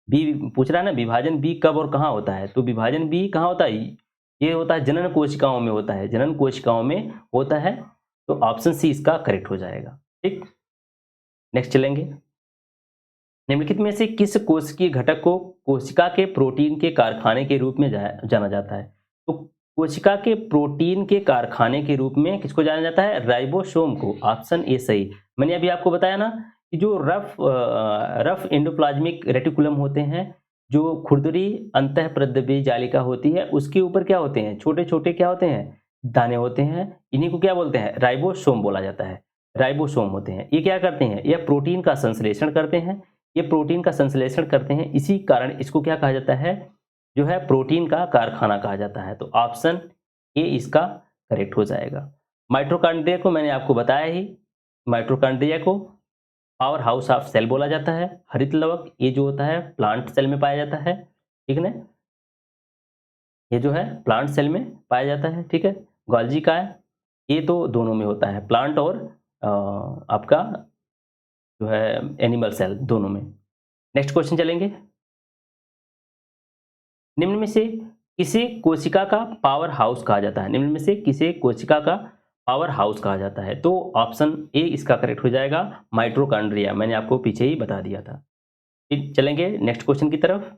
बी पूछ रहा है ना, विभाजन बी कब और कहाँ होता है, तो विभाजन बी कहाँ होता है, ये होता है जनन कोशिकाओं में होता है, जनन कोशिकाओं में होता है। तो ऑप्शन सी इसका करेक्ट हो जाएगा। ठीक, नेक्स्ट चलेंगे। निम्नलिखित में से किस कोशिकीय घटक को कोशिका के प्रोटीन के कारखाने के रूप में जाना जाता है। तो कोशिका के प्रोटीन के कारखाने के रूप में किसको जाना जाता है, राइबोसोम को। ऑप्शन ए सही। मैंने अभी आपको बताया ना कि जो रफ एंडोप्लाज्मिक रेटिकुलम होते हैं, जो खुरदरी अंतःप्रद्रव्य जालिका होती है, उसके ऊपर क्या होते हैं, छोटे छोटे क्या होते हैं, दाने होते हैं। इन्हीं को क्या बोलते हैं, राइबोसोम बोला जाता है। राइबोसोम होते हैं, ये क्या करते हैं, यह प्रोटीन का संश्लेषण करते हैं। ये प्रोटीन का संश्लेषण करते हैं, इसी कारण इसको क्या कहा जाता है, जो है प्रोटीन का कारखाना कहा जाता है। तो ऑप्शन ए इसका करेक्ट हो जाएगा। माइटोकॉन्ड्रिया को मैंने आपको बताया ही, माइटोकॉन्ड्रिया को पावर हाउस ऑफ सेल बोला जाता है। हरित लवक ये जो होता है प्लांट सेल में पाया जाता है, ठीक है ना, ये जो है प्लांट सेल में पाया जाता है, ठीक है। गोल्जी का है, ये तो दोनों में होता है, प्लांट और आपका जो है एनिमल सेल दोनों में। नेक्स्ट क्वेश्चन चलेंगे। निम्न में से किसे कोशिका का पावर हाउस कहा जाता है? निम्न में से किसे कोशिका का पावर हाउस कहा जाता है? तो ऑप्शन ए इसका करेक्ट हो जाएगा, माइटोकॉन्ड्रिया। मैंने आपको पीछे ही बता दिया था। फिर चलेंगे नेक्स्ट क्वेश्चन की तरफ।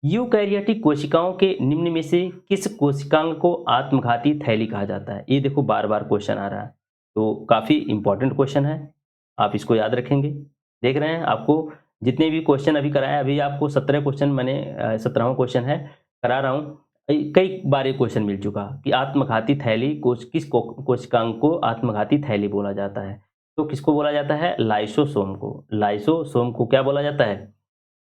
यूकैरियोटिक कोशिकाओं के निम्न में से किस कोशिकांग को आत्मघाती थैली कहा जाता है? ये देखो बार बार क्वेश्चन आ रहा है, तो काफ़ी इंपॉर्टेंट क्वेश्चन है, आप इसको याद रखेंगे। देख रहे हैं आपको जितने भी क्वेश्चन अभी कराए, अभी आपको 17 क्वेश्चन मैंने 17वां क्वेश्चन है करा रहा हूँ। कई बार ये क्वेश्चन मिल चुका कि आत्मघाती थैली कोशिकांग को आत्मघाती थैली बोला जाता है। तो किसको बोला जाता है? लाइसोसोम को। लाइसोसोम को क्या बोला जाता है?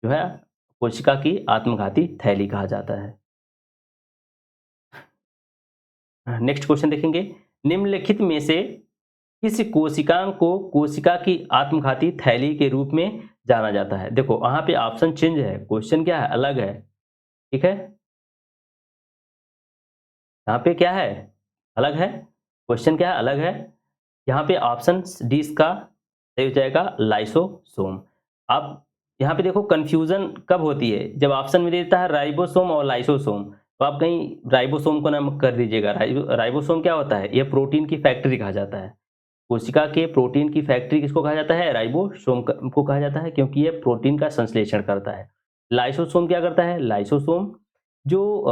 जो है कोशिका की आत्मघाती थैली कहा जाता है। नेक्स्ट क्वेश्चन देखेंगे। निम्नलिखित में से किस कोशिकांग को कोशिका की आत्मघाती थैली के रूप में जाना जाता है? देखो वहां पे ऑप्शन चेंज है, क्वेश्चन क्या है? अलग है, ठीक है। यहाँ पे क्या है? अलग है, क्वेश्चन क्या है? अलग है। यहाँ पे ऑप्शन डी इसका सही हो जाएगा, लाइसोसोम। आप यहाँ पे देखो कंफ्यूजन कब होती है? जब ऑप्शन में देता है राइबोसोम और लाइसोसोम, तो आप कहीं राइबोसोम को ना कर दीजिएगा। राइबोसोम क्या होता है? ये प्रोटीन की फैक्ट्री कहा जाता है। कोशिका के प्रोटीन की फैक्ट्री किसको कहा जाता है? राइबोसोम को कहा जाता है, क्योंकि ये प्रोटीन का संश्लेषण करता है। लाइसोसोम क्या करता है? लाइसोसोम जो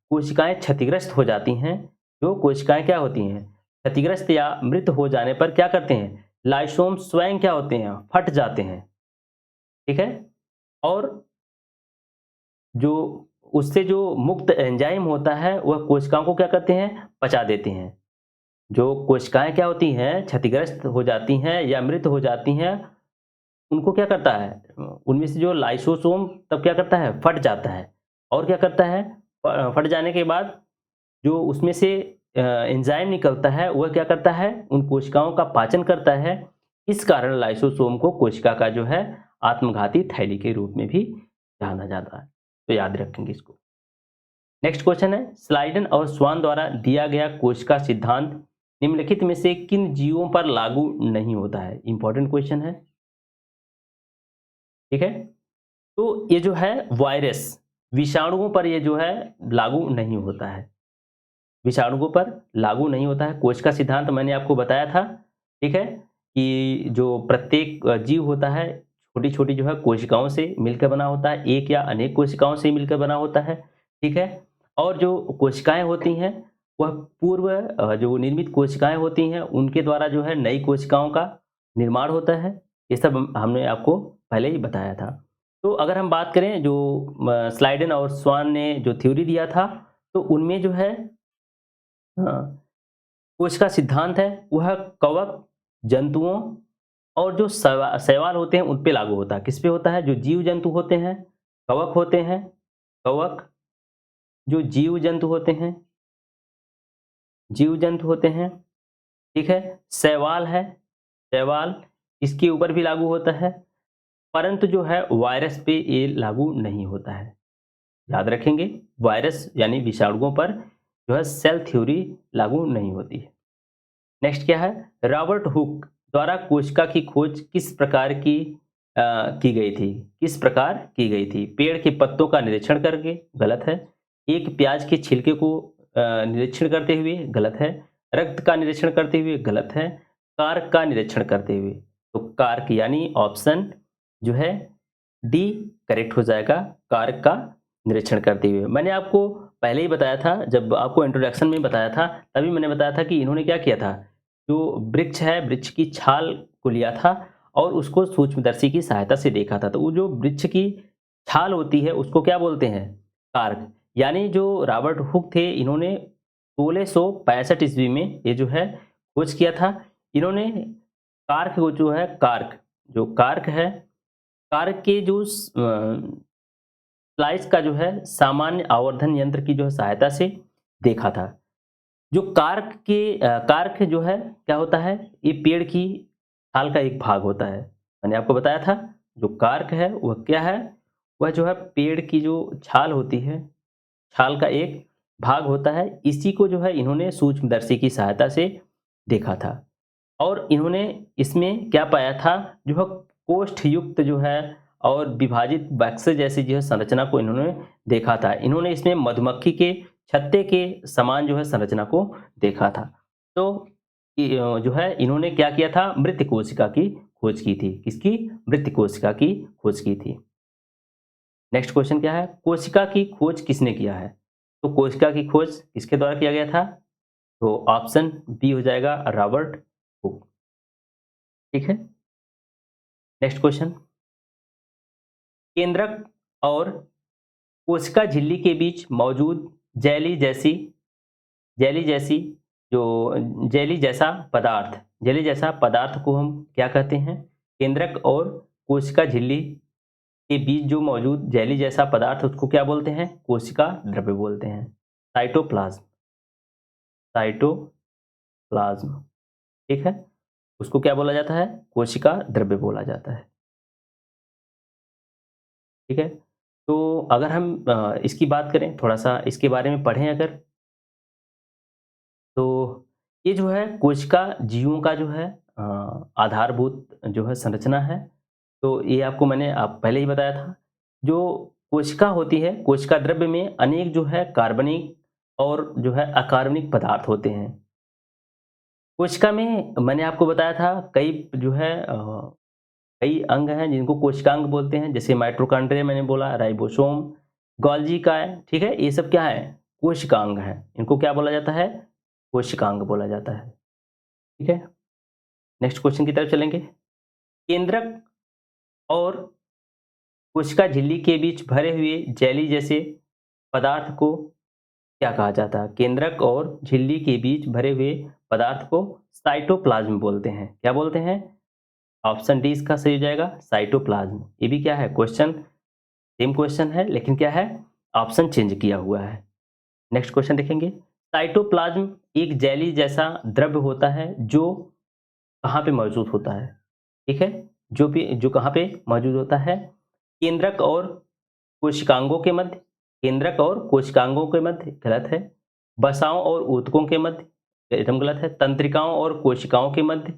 कोशिकाएं क्षतिग्रस्त हो जाती हैं, जो कोशिकाएं क्या होती हैं? क्षतिग्रस्त या मृत हो जाने पर क्या करते हैं? लाइसोम स्वयं क्या होते हैं? फट जाते हैं, ठीक है। और जो उससे जो मुक्त एंजाइम होता है वह कोशिकाओं को क्या करते हैं? पचा देते हैं। जो कोशिकाएं क्या होती हैं? क्षतिग्रस्त हो जाती हैं या मृत हो जाती हैं, उनको क्या करता है? उनमें से जो लाइसोसोम तब क्या करता है? फट जाता है। और क्या करता है? फट जाने के बाद जो उसमें से एंजाइम निकलता है वह क्या करता है? उन कोशिकाओं का पाचन करता है। इस कारण लाइसोसोम को कोशिका का जो है आत्मघाती थैली के रूप में भी जाना जाता है। तो याद रखेंगे इसको। नेक्स्ट क्वेश्चन है, स्लाइडन और स्वान द्वारा दिया गया कोशिका सिद्धांत निम्नलिखित में से किन जीवों पर लागू नहीं होता है? इंपॉर्टेंट क्वेश्चन है, ठीक है। तो ये जो है वायरस, विषाणुओं पर ये जो है लागू नहीं होता है, विषाणुओं पर लागू नहीं होता है। कोशिका सिद्धांत मैंने आपको बताया था, ठीक है, कि जो प्रत्येक जीव होता है छोटी-छोटी जो है कोशिकाओं से मिलकर बना होता है, एक या अनेक कोशिकाओं से मिलकर बना होता है, ठीक है। और जो कोशिकाएँ होती हैं वह पूर्व जो निर्मित कोशिकाएँ होती हैं उनके द्वारा जो है नई कोशिकाओं का निर्माण होता है। ये सब हमने आपको पहले ही बताया था। तो अगर हम बात करें जो स्लाइडन और स्वान ने जो थ्योरी दिया था, तो उनमें जो है हाँ, कोशिका सिद्धांत है वह कवक, जंतुओं और जो शैवाल होते हैं उन पे लागू होता है। किस पे होता है? जो जीव जंतु होते हैं, कवक होते हैं, कवक जो जीव जंतु होते हैं, ठीक है। शैवाल है, शैवाल इसके ऊपर भी लागू होता है, परंतु जो है वायरस पे ये लागू नहीं होता है। याद रखेंगे, वायरस यानी विषाणुओं पर जो है सेल थ्योरी लागू नहीं होती है। नेक्स्ट क्या है? रॉबर्ट हुक द्वारा कोशिका की खोज किस प्रकार की गई थी? किस प्रकार की गई थी? पेड़ के पत्तों का निरीक्षण करके, गलत है। एक प्याज के छिलके को निरीक्षण करते हुए, गलत है। रक्त का निरीक्षण करते हुए, गलत है। कार्क का निरीक्षण करते हुए, तो कार्क यानी ऑप्शन जो है डी करेक्ट हो जाएगा, कार्क का निरीक्षण करते हुए। मैंने आपको पहले ही बताया था, जब आपको इंट्रोडक्शन में बताया था, तभी मैंने बताया था कि इन्होंने क्या किया था, जो वृक्ष है, वृक्ष की छाल को लिया था और उसको सूक्ष्मदर्शी की सहायता से देखा था। तो वो जो वृक्ष की छाल होती है उसको क्या बोलते हैं? कार्क। यानी जो रॉबर्ट हुक थे, इन्होंने 1665 ईस्वी में ये जो है खोज किया था। इन्होंने कार्क को जो है कार्क, जो कार्क है, कार्क के जो स्लाइस का जो है सामान्य आवर्धन यंत्र की जो है सहायता से देखा था। जो कार्क जो है क्या होता है, ये पेड़ की छाल का एक भाग होता है। मैंने आपको बताया था जो कार्क है वह क्या है, वह जो है पेड़ की जो छाल होती है, छाल का एक भाग होता है। इसी को जो है इन्होंने सूक्ष्मदर्शी की सहायता से देखा था और इन्होंने इसमें क्या पाया था, जो है कोष्ठ युक्त जो है और विभाजित बक्से जैसी जो है संरचना को इन्होंने देखा था। इन्होंने इसमें मधुमक्खी के छत्ते के समान जो है संरचना को देखा था। तो जो है इन्होंने क्या किया था, मृत कोशिका की खोज की थी। किसकी? मृत कोशिका की खोज की थी। नेक्स्ट क्वेश्चन क्या है, कोशिका की खोज किसने किया है? तो कोशिका की खोज किसके द्वारा किया गया था? तो ऑप्शन बी हो जाएगा, रॉबर्ट हुक। ठीक है। नेक्स्ट क्वेश्चन, केंद्रक और कोशिका झिल्ली के बीच मौजूद जेली जैसी जेली जैसा पदार्थ को हम क्या कहते हैं? केंद्रक और कोशिका झिल्ली के बीच जो मौजूद जेली जैसा पदार्थ उसको क्या बोलते हैं? कोशिका द्रव्य बोलते हैं। Cytoplasm, cytoplasm. ठीक है, उसको क्या बोला जाता है? कोशिका द्रव्य बोला जाता है। ठीक है, तो अगर हम इसकी बात करें, थोड़ा सा इसके बारे में पढ़ें अगर, तो ये जो है कोशिका जीवों का जो है आधारभूत जो है संरचना है। तो ये आपको मैंने आप पहले ही बताया था। जो कोशिका होती है, कोशिका द्रव्य में अनेक जो है कार्बनिक और जो है अकार्बनिक पदार्थ होते हैं। कोशिका में मैंने आपको बताया था कई जो है कई अंग हैं जिनको कोशिकांग बोलते हैं, जैसे माइटोकॉन्ड्रिया मैंने बोला, राइबोसोम, गोल्गी का है। ठीक है, ये सब क्या है? कोशिकांग है। इनको क्या बोला जाता है? कोशिकांग बोला जाता है। ठीक है, नेक्स्ट क्वेश्चन की तरफ चलेंगे। केंद्रक और कोशिका झिल्ली के बीच भरे हुए जेली जैसे पदार्थ को क्या कहा जाता है? केंद्रक और झिल्ली के बीच भरे हुए पदार्थ को साइटोप्लाज्म बोलते हैं। क्या बोलते हैं? ऑप्शन डी इसका सही हो जाएगा, साइटोप्लाज्म। ये भी क्या है? क्वेश्चन सेम क्वेश्चन है, लेकिन क्या है, ऑप्शन चेंज किया हुआ है। नेक्स्ट क्वेश्चन देखेंगे। साइटोप्लाज्म एक जेली जैसा द्रव्य होता है जो कहाँ पे मौजूद होता है? ठीक है, जो कहाँ पे मौजूद होता है? केंद्रक और कोशिकांगों के मध्य, केंद्रक और कोशिकांगों के मध्य गलत है। वसाओं और ऊतकों के मध्य एकदम गलत है। तंत्रिकाओं और कोशिकाओं के मध्य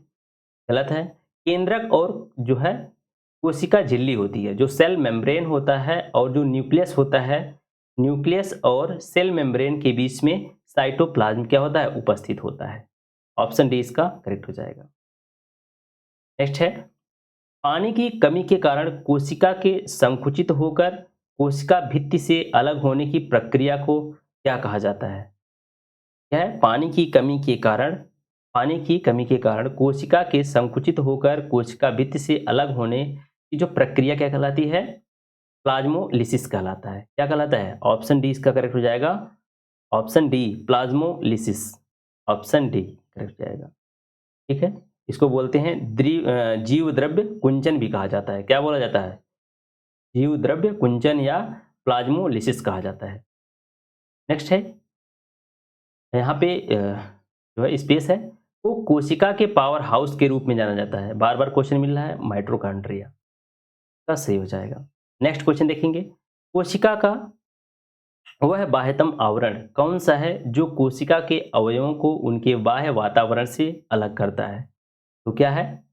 गलत है। केंद्रक और जो है कोशिका झिल्ली होती है, जो सेल मेम्ब्रेन होता है और जो न्यूक्लियस होता है, न्यूक्लियस और सेल मेम्ब्रेन के बीच में साइटोप्लाज्म क्या होता है? उपस्थित होता है। ऑप्शन डी इसका करेक्ट हो जाएगा। नेक्स्ट है, पानी की कमी के कारण कोशिका के संकुचित होकर कोशिका भित्ति से अलग होने की प्रक्रिया को क्या कहा जाता है? क्या है? पानी की कमी के कारण कोशिका के संकुचित होकर कोशिका भित्ति से अलग होने की जो प्रक्रिया क्या कहलाती है? प्लाज्मोलिसिस कहलाता है। क्या कहलाता है? ऑप्शन डी इसका करेक्ट हो जाएगा। Option D, plasmolysis. Option D correct हो जाएगा। ठीक है, इसको बोलते हैं जीव द्रव्य कुंचन भी कहा जाता है। क्या बोला जाता है? जीव द्रव्य कुंचन या प्लाज्मोलिसिस कहा जाता है। नेक्स्ट है, यहाँ पे जो है स्पेस है, वो कोशिका के पावर हाउस के रूप में जाना जाता है। बार बार क्वेश्चन मिल रहा है, माइटोकॉन्ड्रिया का सही हो जाएगा। नेक्स्ट क्वेश्चन देखेंगे। कोशिका का वह बाह्यतम आवरण कौन सा है जो कोशिका के अवयवों को उनके बाह्य वातावरण से अलग करता है? तो क्या है?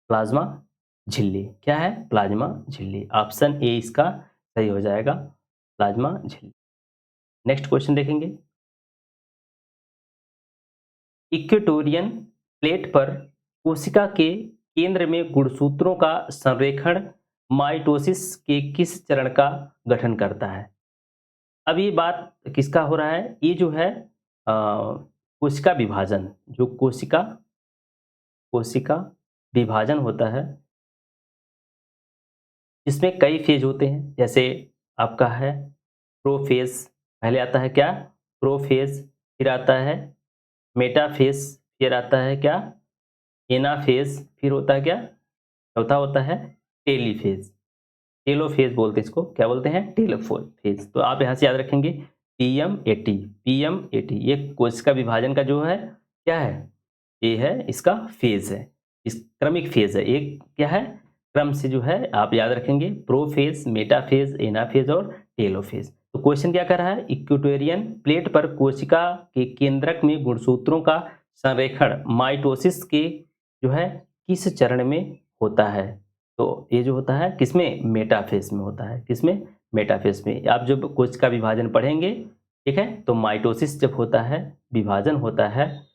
प्लाज्मा झिल्ली। क्या है? प्लाज्मा झिल्ली। ऑप्शन ए इसका सही हो जाएगा, प्लाज्मा झिल्ली। नेक्स्ट क्वेश्चन देखेंगे। इक्वेटोरियन प्लेट पर कोशिका के केंद्र में गुणसूत्रों का संरेखण माइटोसिस के किस चरण का गठन करता है? अब ये बात किसका हो रहा है? ये जो है कोशिका विभाजन, जो कोशिका कोशिका विभाजन होता है, इसमें कई फेज होते हैं। जैसे आपका है प्रोफेज, पहले आता है क्या? प्रोफेज, फिर आता है मेटाफेज, फिर आता है क्या? एनाफेज, फिर होता है क्या? चौथा होता है टेलीफेज। टेलोफेज बोलते हैं इसको। क्या बोलते हैं? टेलोफेज। तो आप यहाँ से याद रखेंगे पीएम80 ये कोशिका विभाजन का जो है क्या है, ये है इसका फेज है, इस क्रमिक फेज है। एक क्या है, क्रम से जो है आप याद रखेंगे, प्रोफेज, मेटाफेज, एनाफेज और टेलोफेज। तो क्वेश्चन क्या कर रहा है, इक्वेटोरियन प्लेट पर कोशिका के केंद्रक में गुणसूत्रों का संरेखण माइटोसिस के जो है किस चरण में होता है। तो ये जो होता है किसमें, मेटाफेज में होता है। किसमें, मेटाफेज में। आप जब कोशिका विभाजन पढ़ेंगे, ठीक है, तो माइटोसिस जब होता है, विभाजन होता है,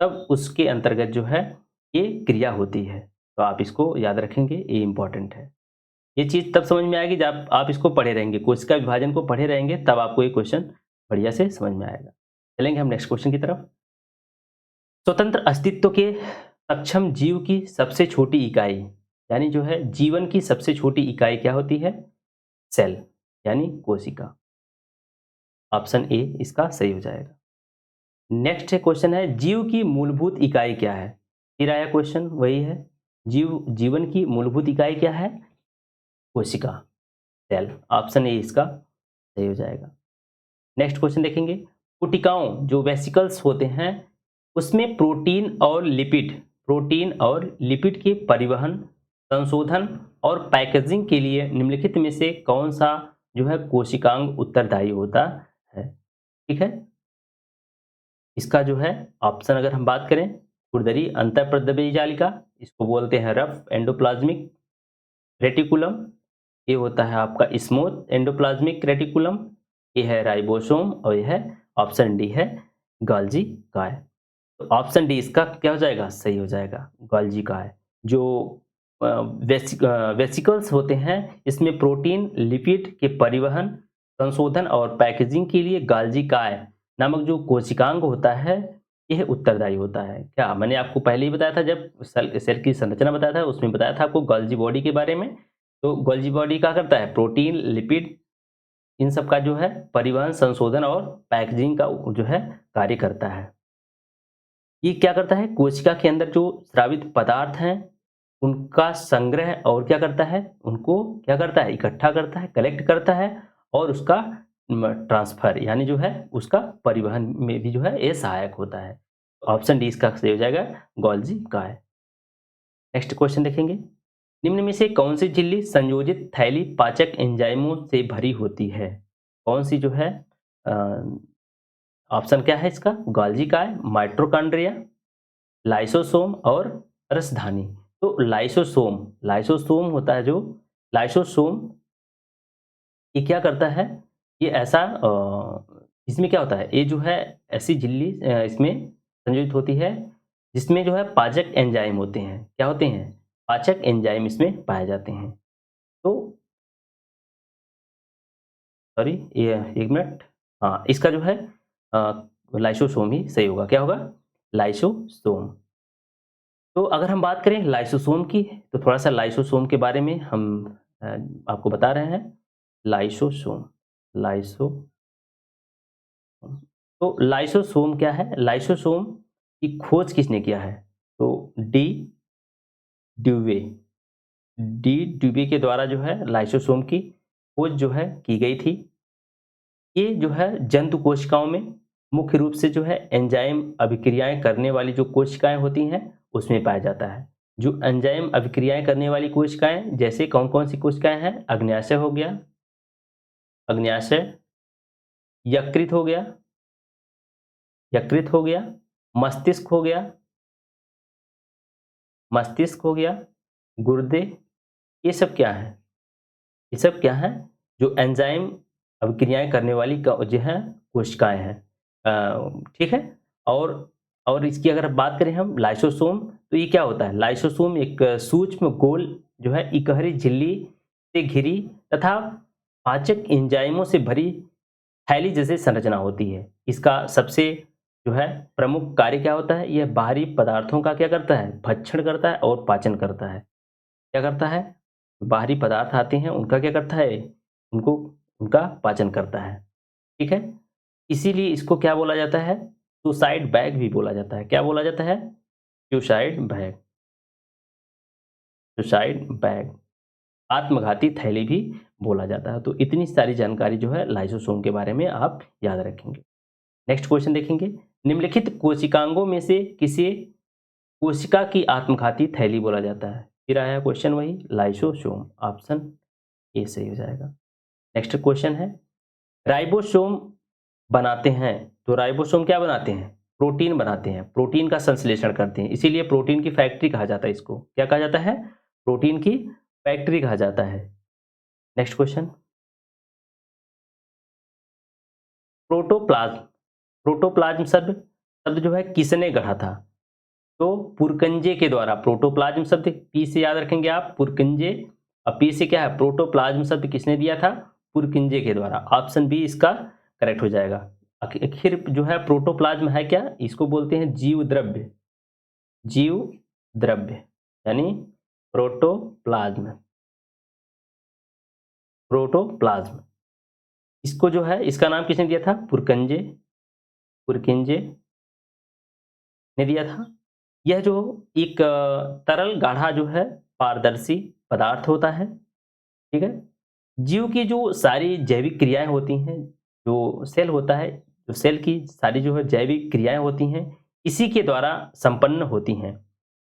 तब उसके अंतर्गत जो है ये क्रिया होती है। तो आप इसको याद रखेंगे, ये इंपॉर्टेंट है। ये चीज़ तब समझ में आएगी जब आप इसको पढ़े रहेंगे, कोशिका विभाजन को पढ़े रहेंगे, तब आपको ये क्वेश्चन बढ़िया से समझ में आएगा। चलेंगे हम नेक्स्ट क्वेश्चन की तरफ। स्वतंत्र अस्तित्व के सक्षम जीव की सबसे छोटी इकाई, यानी जो है जीवन की सबसे छोटी इकाई क्या होती है, सेल यानी कोशिका। ऑप्शन ए इसका सही हो जाएगा। नेक्स्ट क्वेश्चन है, जीव की मूलभूत इकाई क्या है। फिर आया क्वेश्चन वही है, जीवन की मूलभूत इकाई क्या है, कोशिका, सेल। ऑप्शन ए इसका सही हो जाएगा। नेक्स्ट क्वेश्चन देखेंगे, कोशिकाओं जो वेसिकल्स होते हैं उसमें प्रोटीन और लिपिड के परिवहन, संशोधन और पैकेजिंग के लिए निम्नलिखित में से कौन सा जो है कोशिकांग उत्तरदायी होता है। ठीक है, इसका जो है ऑप्शन अगर हम बात करें, खुरदरी अंतःप्रद्रव्य जालिका, इसको बोलते हैं रफ एंडोप्लाज्मिक रेटिकुलम, ये होता है आपका स्मूथ एंडोप्लाज्मिक रेटिकुलम, ये है राइबोसोम और ये है ऑप्शन डी है गोल्जी काय। तो ऑप्शन डी इसका क्या हो जाएगा, सही हो जाएगा, गोल्जी काय। जो वेसिकल्स होते हैं इसमें प्रोटीन लिपिड के परिवहन, संशोधन और पैकेजिंग के लिए गोल्जी काय नामक जो कोशिकांग होता है यह उत्तरदायी होता है। क्या मैंने आपको पहले ही बताया था, जब सेल की संरचना बताया था उसमें बताया था आपको गोल्जी बॉडी के बारे में। तो गोल्जी बॉडी क्या करता है, प्रोटीन लिपिड इन सब का जो है परिवहन, संशोधन और पैकेजिंग का जो है कार्य करता है। ये क्या करता है, कोशिका के अंदर जो स्रावित पदार्थ हैं उनका संग्रह और क्या करता है, उनको क्या करता है, इकट्ठा करता है, कलेक्ट करता है और उसका ट्रांसफर यानी जो है उसका परिवहन में भी जो है ये सहायक होता है। ऑप्शन डी इसका सही हो जाएगा, गोल्जी काय। नेक्स्ट क्वेश्चन देखेंगे, निम्न में से कौन सी झिल्ली संयोजित थैली पाचक एंजाइमों से भरी होती है। कौन सी जो है ऑप्शन क्या है इसका, गोल्जी काय, माइटोकॉन्ड्रिया, लाइसोसोम और रसधानी। तो लाइसोसोम होता है जो लाइसोसोम, ये क्या करता है, ये ऐसा इसमें क्या होता है, ये जो है ऐसी झिल्ली इसमें संयोजित होती है जिसमें जो है पाचक एंजाइम होते हैं। क्या होते हैं, पाचक एंजाइम इसमें पाए जाते हैं। तो सॉरी ये एक मिनट, हाँ इसका जो है लाइसोसोम ही सही होगा। क्या होगा, लाइसोसोम। तो अगर हम बात करें लाइसोसोम की, तो थोड़ा सा लाइसोसोम के बारे में हम अ, आपको बता रहे हैं। लाइसोसोम, लाइसो तो लाइसोसोम क्या है, लाइसोसोम की खोज किसने किया है, तो ड्यूवे डी ड्यूवे के द्वारा जो है लाइसोसोम की खोज जो है की गई थी। ये जो है जंतु कोशिकाओं में मुख्य रूप से जो है एंजाइम अभिक्रियाएं करने वाली जो कोशिकाएं होती हैं उसमें पाया जाता है। जो एंजाइम अभिक्रियाएं करने वाली कोशिकाएं जैसे कौन कौन सी कोशिकाएं हैं, अग्न्याशय हो गया, अग्न्याशय, यकृत हो गया, यकृत हो गया, मस्तिष्क हो गया, मस्तिष्क हो गया, गुर्दे, ये सब क्या है, ये सब क्या है, जो एंजाइम अभिक्रियाएं करने वाली जो है कोशिकाएं हैं। ठीक है। और इसकी अगर बात करें हम लाइसोसोम, तो ये क्या होता है, लाइसोसोम एक सूक्ष्म गोल जो है इकहरी झिल्ली से घिरी तथा पाचक एंजाइमों से भरी थैली जैसे संरचना होती है। इसका सबसे जो है प्रमुख कार्य क्या होता है, यह बाहरी पदार्थों का क्या करता है, भक्षण करता है और पाचन करता है। क्या करता है, बाहरी पदार्थ आते हैं उनका क्या करता है, उनको उनका पाचन करता है। ठीक है, इसीलिए इसको क्या बोला जाता है, सुसाइड बैग भी बोला जाता है। क्या बोला जाता है, सुसाइड बैग, सुसाइड बैग। आत्मघाती थैली भी बोला जाता है। तो इतनी सारी जानकारी जो है लाइसोसोम के बारे में आप याद रखेंगे। नेक्स्ट क्वेश्चन देखेंगे, निम्नलिखित कोशिकांगों में से किसे कोशिका की आत्मघाती थैली बोला जाता है? फिर आया क्वेश्चन वही लाइसोसोम, ऑप्शन ए सही हो जाएगा। नेक्स्ट क्वेश्चन है, राइबोसोम बनाते हैं, तो राइबोसोम क्या बनाते हैं? प्रोटीन बनाते हैं, प्रोटीन का संश्लेषण करते हैं, इसीलिए प्रोटीन की फैक्ट्री कहा जाता है इसको। क्या कहा जाता है? प्रोटीन की फैक्ट्री कहा जाता है। नेक्स्ट क्वेश्चन, प्रोटोप्लाज्म, प्रोटोप्लाज्म शब्द शब्द जो है किसने गढ़ा था? तो पुरकंजे के द्वारा। प्रोटोप्लाज्म शब्द पी से याद रखेंगे आप, पुरकंजे, और पी से क्या है? प्रोटोप्लाज्म शब्द किसने दिया था? पुरकंजे के द्वारा। ऑप्शन बी इसका करेक्ट हो जाएगा। आखिर जो है प्रोटोप्लाज्म है क्या? इसको बोलते हैं जीव द्रव्य, जीव द्रव्य यानी प्रोटोप्लाज्म, प्रोटोप्लाज्म। इसको जो है इसका नाम किसने दिया था? पुरकंजे, पुरकिंजे ने दिया था। यह जो एक तरल गाढ़ा जो है पारदर्शी पदार्थ होता है, ठीक है? जीव की जो सारी जैविक क्रियाएँ होती हैं, जो सेल होता है, जो सेल की सारी जो है जैविक क्रियाएँ होती हैं, इसी के द्वारा संपन्न होती हैं।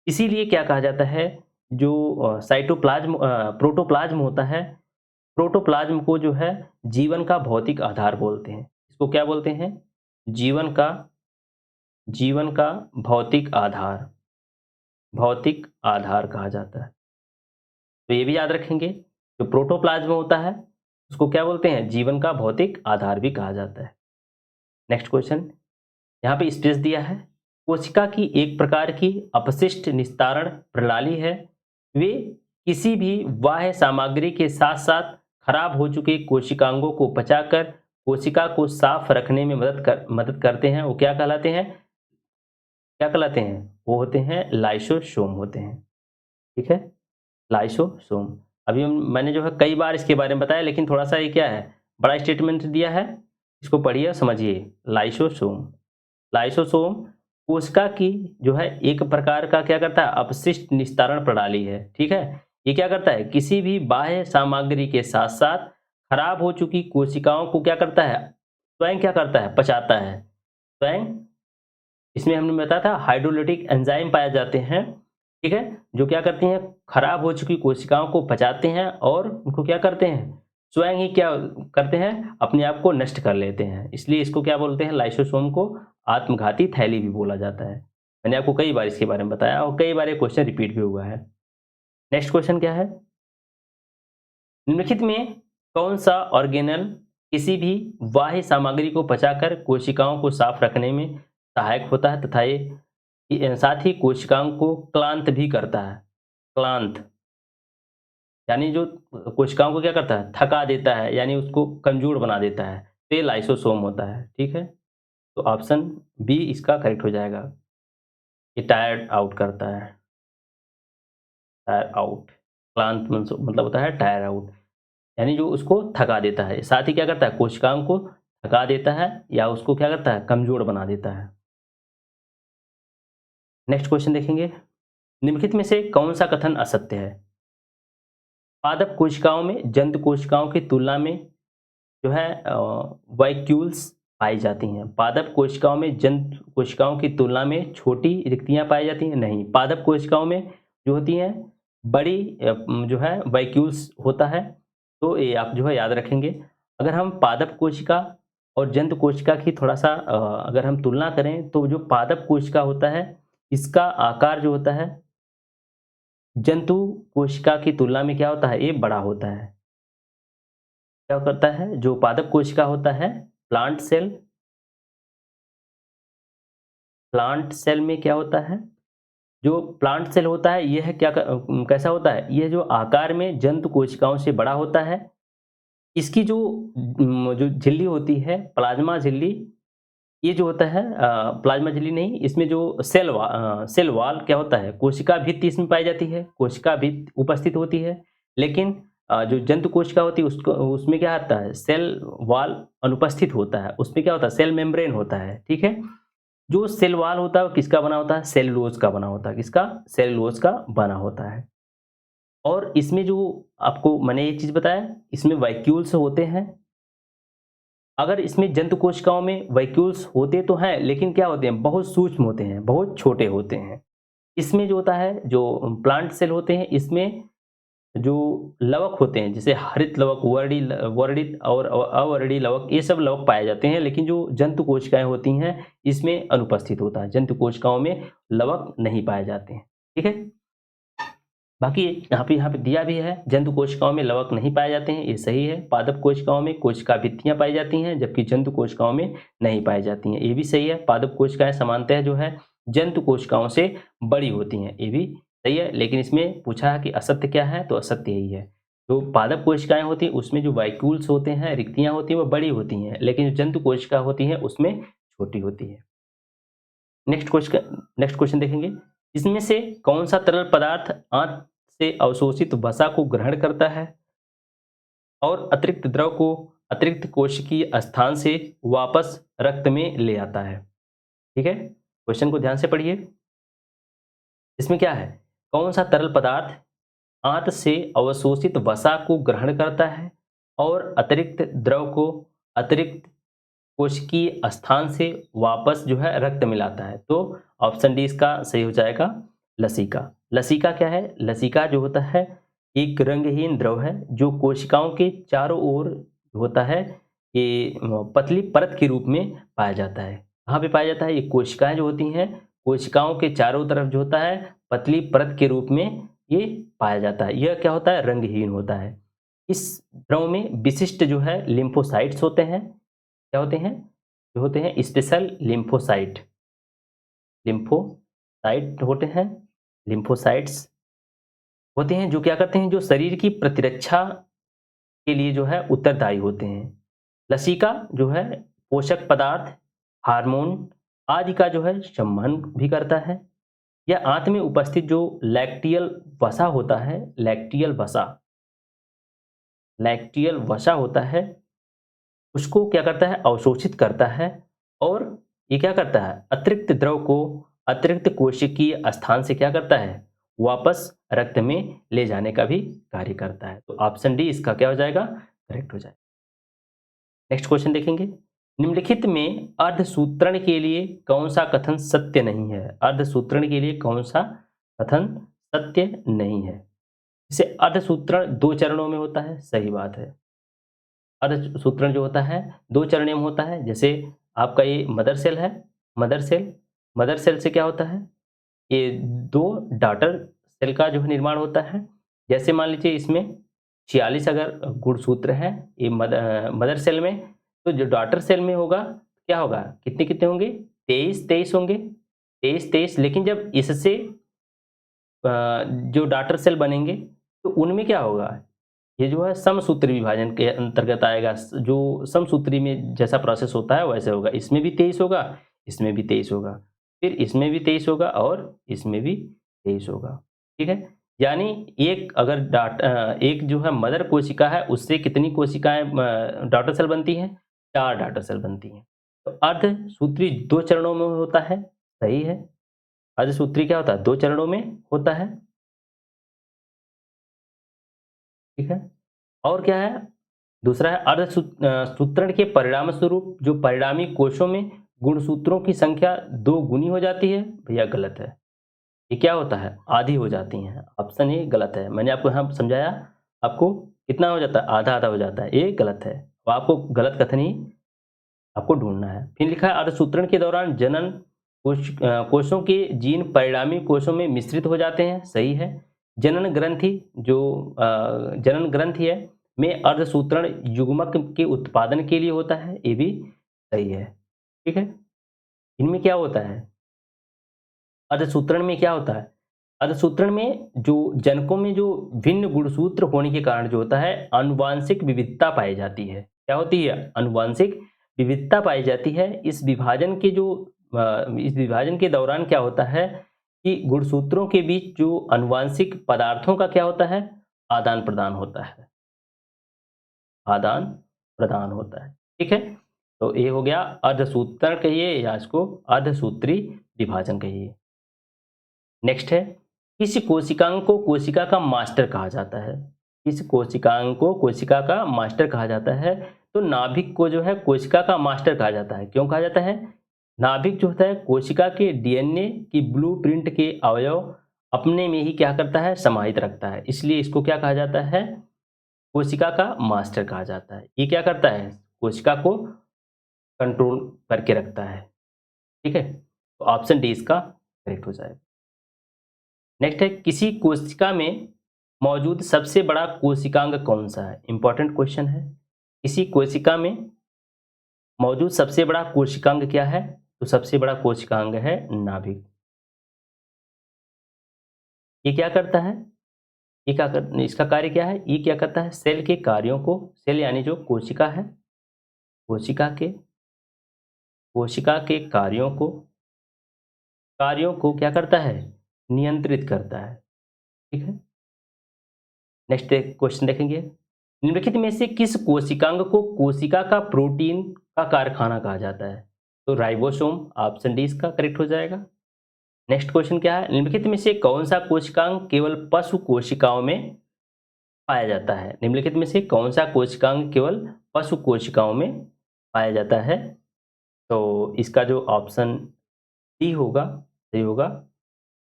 इसीलिए क्या कहा जाता है, जो साइटोप्लाज्म प्रोटोप्लाज्म होता है, प्रोटोप्लाज्म को जो है जीवन का भौतिक आधार बोलते हैं। इसको क्या बोलते हैं? जीवन का भौतिक आधार, भौतिक आधार कहा जाता है। तो ये भी याद रखेंगे, जो प्रोटोप्लाज्म होता है उसको क्या बोलते हैं? जीवन का भौतिक आधार भी कहा जाता है। नेक्स्ट क्वेश्चन, यहाँ पे स्पेस दिया है, कोशिका की एक प्रकार की अपशिष्ट निस्तारण प्रणाली है, वे किसी भी बाह्य सामग्री के साथ साथ खराब हो चुके कोशिकांगों को पचाकर कोशिका को साफ रखने में मदद करते हैं। वो क्या कहलाते हैं? क्या कहलाते हैं? वो होते हैं लाइसोसोम होते हैं, ठीक है? लाइसोसोम। अभी मैंने जो है कई बार इसके बारे में बताया, लेकिन थोड़ा सा ये क्या है, बड़ा स्टेटमेंट दिया है, इसको पढ़िए और समझिए। लाइसोसोम, लाइसोसोम कोशिका की जो है एक प्रकार का क्या करता है? अपशिष्ट निस्तारण प्रणाली है, ठीक है? ये क्या करता है? किसी भी बाह्य सामग्री के साथ साथ खराब हो चुकी कोशिकाओं को क्या करता है? स्वयं क्या करता है? पचाता है। स्वयं, इसमें हमने बताया था हाइड्रोलिटिक एंजाइम पाए जाते हैं, ठीक है? जो क्या करती हैं? खराब हो चुकी कोशिकाओं को पचाते हैं और उनको क्या करते हैं? स्वयं ही क्या करते हैं? अपने आप को नष्ट कर लेते हैं। इसलिए इसको क्या बोलते हैं? लाइसोसोम को आत्मघाती थैली भी बोला जाता है। मैंने आपको कई बार इसके बारे में बताया और कई बार ये क्वेश्चन रिपीट भी हुआ है। नेक्स्ट क्वेश्चन क्या है? निम्नलिखित में कौन सा ऑर्गेनल किसी भी बाह्य सामग्री को पचाकर कोशिकाओं को साफ रखने में सहायक होता है तथा ये साथ ही कोशिकाओं को क्लांत भी करता है? क्लांत यानी जो कोशिकाओं को क्या करता है? थका देता है, यानी उसको कमजोर बना देता है। तो ये लाइसोसोम होता है, ठीक है? तो ऑप्शन बी इसका करेक्ट हो जाएगा। ये टायर्ड आउट करता है, टायर आउट। क्लांत मतलब होता है टायर आउट, यानी जो उसको थका देता है। साथ ही क्या करता है? कोशिकाओं को थका देता है या उसको क्या करता है? कमजोर बना देता है। नेक्स्ट क्वेश्चन देखेंगे, निम्नलिखित में से कौन सा कथन असत्य है? पादप कोशिकाओं में जंतु कोशिकाओं की तुलना में जो है वैक्यूल्स पाई जाती हैं। पादप कोशिकाओं में जंतु कोशिकाओं की तुलना में छोटी रिक्तियां पाई जाती हैं? नहीं, पादप कोशिकाओं में जो होती हैं बड़ी जो है वैक्यूल्स होता है। तो ये आप जो है याद रखेंगे। अगर हम पादप कोशिका और जंतु कोशिका की थोड़ा सा अगर हम तुलना करें, तो जो पादप कोशिका होता है इसका आकार जो होता है जंतु कोशिका की तुलना में क्या होता है? ये बड़ा होता है। क्या करता है? जो पादप कोशिका होता है प्लांट सेल, प्लांट सेल में क्या होता है? जो प्लांट सेल होता है यह कैसा होता है? यह जो आकार में जंतु कोशिकाओं से बड़ा होता है। इसकी जो झिल्ली होती है प्लाज्मा झिल्ली, ये जो होता है प्लाज्मा झिल्ली नहीं, इसमें जो सेल वॉल क्या होता है? कोशिका भित्ति इसमें पाई जाती है, कोशिका भित्ति उपस्थित होती है। लेकिन जो जंतु कोशिका होती है उसको उसमें क्या आता है? सेल वॉल अनुपस्थित होता है, उसमें क्या होता है? सेल मेम्ब्रेन होता है, ठीक है? जो सेल वॉल होता है वो किसका बना होता है? सेलुलोज का बना होता है। किसका? सेलुलोज का बना होता है। और इसमें जो आपको मैंने एक चीज़ बताया, इसमें वैक्यूल्स होते हैं। अगर इसमें जंतु कोशिकाओं में वैक्यूल्स होते तो हैं, लेकिन क्या होते हैं, बहुत सूक्ष्म होते हैं, बहुत छोटे होते हैं। इसमें जो होता है, जो प्लांट सेल होते हैं, इसमें जो लवक होते हैं, जैसे हरित लवक, वर्णित और अवर्णित लवक, ये सब लवक पाए जाते हैं, लेकिन जो जंतु कोशिकाएं होती हैं, इसमें अनुपस्थित होता है। जंतु कोशिकाओं में लवक नहीं पाए जाते हैं। ठीक है। बाकी यहाँ पे दिया भी है, जंतु कोशिकाओं में लवक नहीं पाए जाते हैं, ये सही है। पादप कोशिकाओं में कोशिका भित्तियां पाई जाती हैं, जबकि जंतु कोशिकाओं में नहीं पाई जाती हैं, ये भी सही है। पादप कोशिकाएं सामान्यतः जो है जंतु कोशिकाओं से बड़ी होती हैं, ये भी सही है। लेकिन इसमें पूछा है कि असत्य क्या है, तो असत्य यही है। जो पादप कोशिकाएं होती हैं उसमें जो वैक्यूल्स होते हैं, रिक्तियां होती हैं, वो बड़ी होती हैं, लेकिन जो जंतु कोशिका होती है उसमें छोटी होती है। नेक्स्ट क्वेश्चन देखेंगे। इसमें से कौन सा तरल पदार्थ आंत से अवशोषित वसा को ग्रहण करता है और अतिरिक्त द्रव को अतिरिक्त कोशिकीय स्थान से वापस रक्त में ले आता है? ठीक है, क्वेश्चन को ध्यान से पढ़िए। इसमें क्या है, कौन सा तरल पदार्थ आंत से अवशोषित वसा को ग्रहण करता है और अतिरिक्त द्रव को अतिरिक्त कोशिकीय स्थान से वापस जो है रक्त मिलाता है? तो ऑप्शन डी इसका सही हो जाएगा, लसिका। लसिका क्या है, लसिका जो होता है एक रंगहीन द्रव है, जो कोशिकाओं के चारों ओर होता है, ये पतली परत के रूप में पाया जाता है। कहाँ पे पाया जाता है, ये कोशिकाएं जो होती हैं, कोशिकाओं के चारों तरफ जो होता है पतली परत के रूप में ये पाया जाता है। यह क्या होता है, रंगहीन होता है। इस द्रव में विशिष्ट जो है लिम्फोसाइट्स होते हैं। क्या होते हैं, जो होते हैं स्पेशल लिम्फोसाइट। लिम्फोसाइट होते हैं, लिम्फोसाइट्स होते हैं, जो क्या करते हैं, जो शरीर की प्रतिरक्षा के लिए जो है उत्तरदायी होते हैं। लसिका जो है पोषक पदार्थ, हार्मोन आदि का जो है संवहन भी करता है। यह आंत में उपस्थित जो लैक्टियल वसा होता है, लैक्टियल वसा होता है, उसको क्या करता है, अवशोषित करता है। और ये क्या करता है, अतिरिक्त द्रव को अतिरिक्त कोशिकीय स्थान से क्या करता है, वापस रक्त में ले जाने का भी कार्य करता है। तो ऑप्शन डी इसका क्या हो जाएगा, करेक्ट हो जाएगा। नेक्स्ट क्वेश्चन देखेंगे। निम्नलिखित में अर्धसूत्रण के लिए कौन सा कथन सत्य नहीं है? अर्धसूत्रण के लिए कौन सा कथन सत्य नहीं है? जैसे अर्धसूत्रण 2 चरणों में होता है, सही बात है। अर्धसूत्रण जो होता है 2 चरणों में होता है। जैसे आपका ये मदर सेल है, मदर सेल से क्या होता है, ये 2 डॉटर सेल का जो है निर्माण होता है। जैसे मान लीजिए इसमें 46 अगर गुणसूत्र हैं ये मदर सेल में, तो जो डॉटर सेल में होगा क्या होगा, कितने कितने होंगे, 23 होंगे, 23। लेकिन जब इससे जो डॉटर सेल बनेंगे तो उनमें क्या होगा, ये जो है समसूत्री विभाजन के अंतर्गत आएगा। जो समसूत्री में जैसा प्रोसेस होता है वैसे होगा। इसमें भी 23 होगा, इसमें भी 23 होगा, फिर इसमें भी 23 होगा और इसमें भी 23 होगा। ठीक है, यानी एक अगर एक जो है मदर कोशिका है, उससे कितनी कोशिकाएं डॉटर सेल बनती हैं, 4 डॉटर सेल बनती हैं। तो अर्धसूत्री 2 चरणों में होता है, सही है। अर्धसूत्री क्या होता है, 2 चरणों में होता है। ठीक है, और क्या है, दूसरा है सूत्रण के परिणाम स्वरूप जो परिणामी कोशों में गुणसूत्रों की संख्या 2 गुनी हो जाती है। भैया गलत है, ये क्या होता है, आधी हो जाती हैं। ऑप्शन ए गलत है। मैंने आपको यहाँ समझाया, आपको कितना हो जाता है, आधा आधा हो जाता है, ये गलत है। तो आपको गलत कथन ही आपको ढूंढना है। फिर लिखा है अर्धसूत्रण के दौरान जनन कोशों के जीन परिणामी कोशों में मिश्रित हो जाते हैं, सही है। जनन ग्रंथि जो जनन ग्रंथि है में अर्धसूत्रण युग्मक के उत्पादन के लिए होता है, ये भी सही है। ठीक है, इनमें क्या होता है, अर्धसूत्रण में क्या होता है, अर्धसूत्रण में जो जनकों में जो भिन्न गुणसूत्र होने के कारण जो होता है आनुवांशिक विविधता पाई जाती है। क्या होती है, आनुवांशिक विविधता पाई जाती है। इस विभाजन के दौरान क्या होता है कि गुणसूत्रों के बीच जो आनुवांशिक पदार्थों का क्या होता है, आदान प्रदान होता है, आदान प्रदान होता है। ठीक है, तो ये हो गया अर्धसूत्रण कहिए या इसको अर्धसूत्री विभाजन कहिए। नेक्स्ट है किस कोशिकांग को कोशिका का मास्टर कहा जाता है? किस कोशिकांग को कोशिका का मास्टर कहा जाता है? तो नाभिक को जो है कोशिका का मास्टर कहा जाता है। क्यों कहा जाता है? नाभिक जो होता है कोशिका के डीएनए की ब्लूप्रिंट के अवयव अपने में ही क्या करता है? समाहित रखता है। इसलिए इसको क्या कहा जाता है? कोशिका का मास्टर कहा जाता है। ये क्या करता है? कोशिका को कंट्रोल करके रखता है। ठीक है? तो ऑप्शन डी इसका करेक्ट हो जाएगा। नेक्स्ट है, किसी कोशिका में मौजूद सबसे बड़ा कोशिकांग कौन सा है? इंपॉर्टेंट क्वेश्चन है। किसी कोशिका में मौजूद सबसे बड़ा कोशिकांग क्या है? तो सबसे बड़ा कोशिकांग है नाभिक। ये क्या करता है? ये क्या कर इसका कार्य क्या है? ये क्या करता है? सेल के कार्यों को, सेल यानी जो कोशिका है, कोशिका के कार्यों को क्या करता है? नियंत्रित करता है। ठीक है? नेक्स्ट क्वेश्चन देखेंगे। निम्नलिखित में से किस कोशिकांग को कोशिका का प्रोटीन का कारखाना कहा जाता है? तो राइबोसोम, ऑप्शन डी इसका करेक्ट हो जाएगा। नेक्स्ट क्वेश्चन क्या है? निम्नलिखित में से कौन सा कोशिकांग केवल पशु कोशिकाओं में पाया जाता है? निम्नलिखित में से कौन सा कोशिकांग केवल पशु कोशिकाओं में पाया जाता है? तो इसका जो ऑप्शन डी होगा, सही होगा,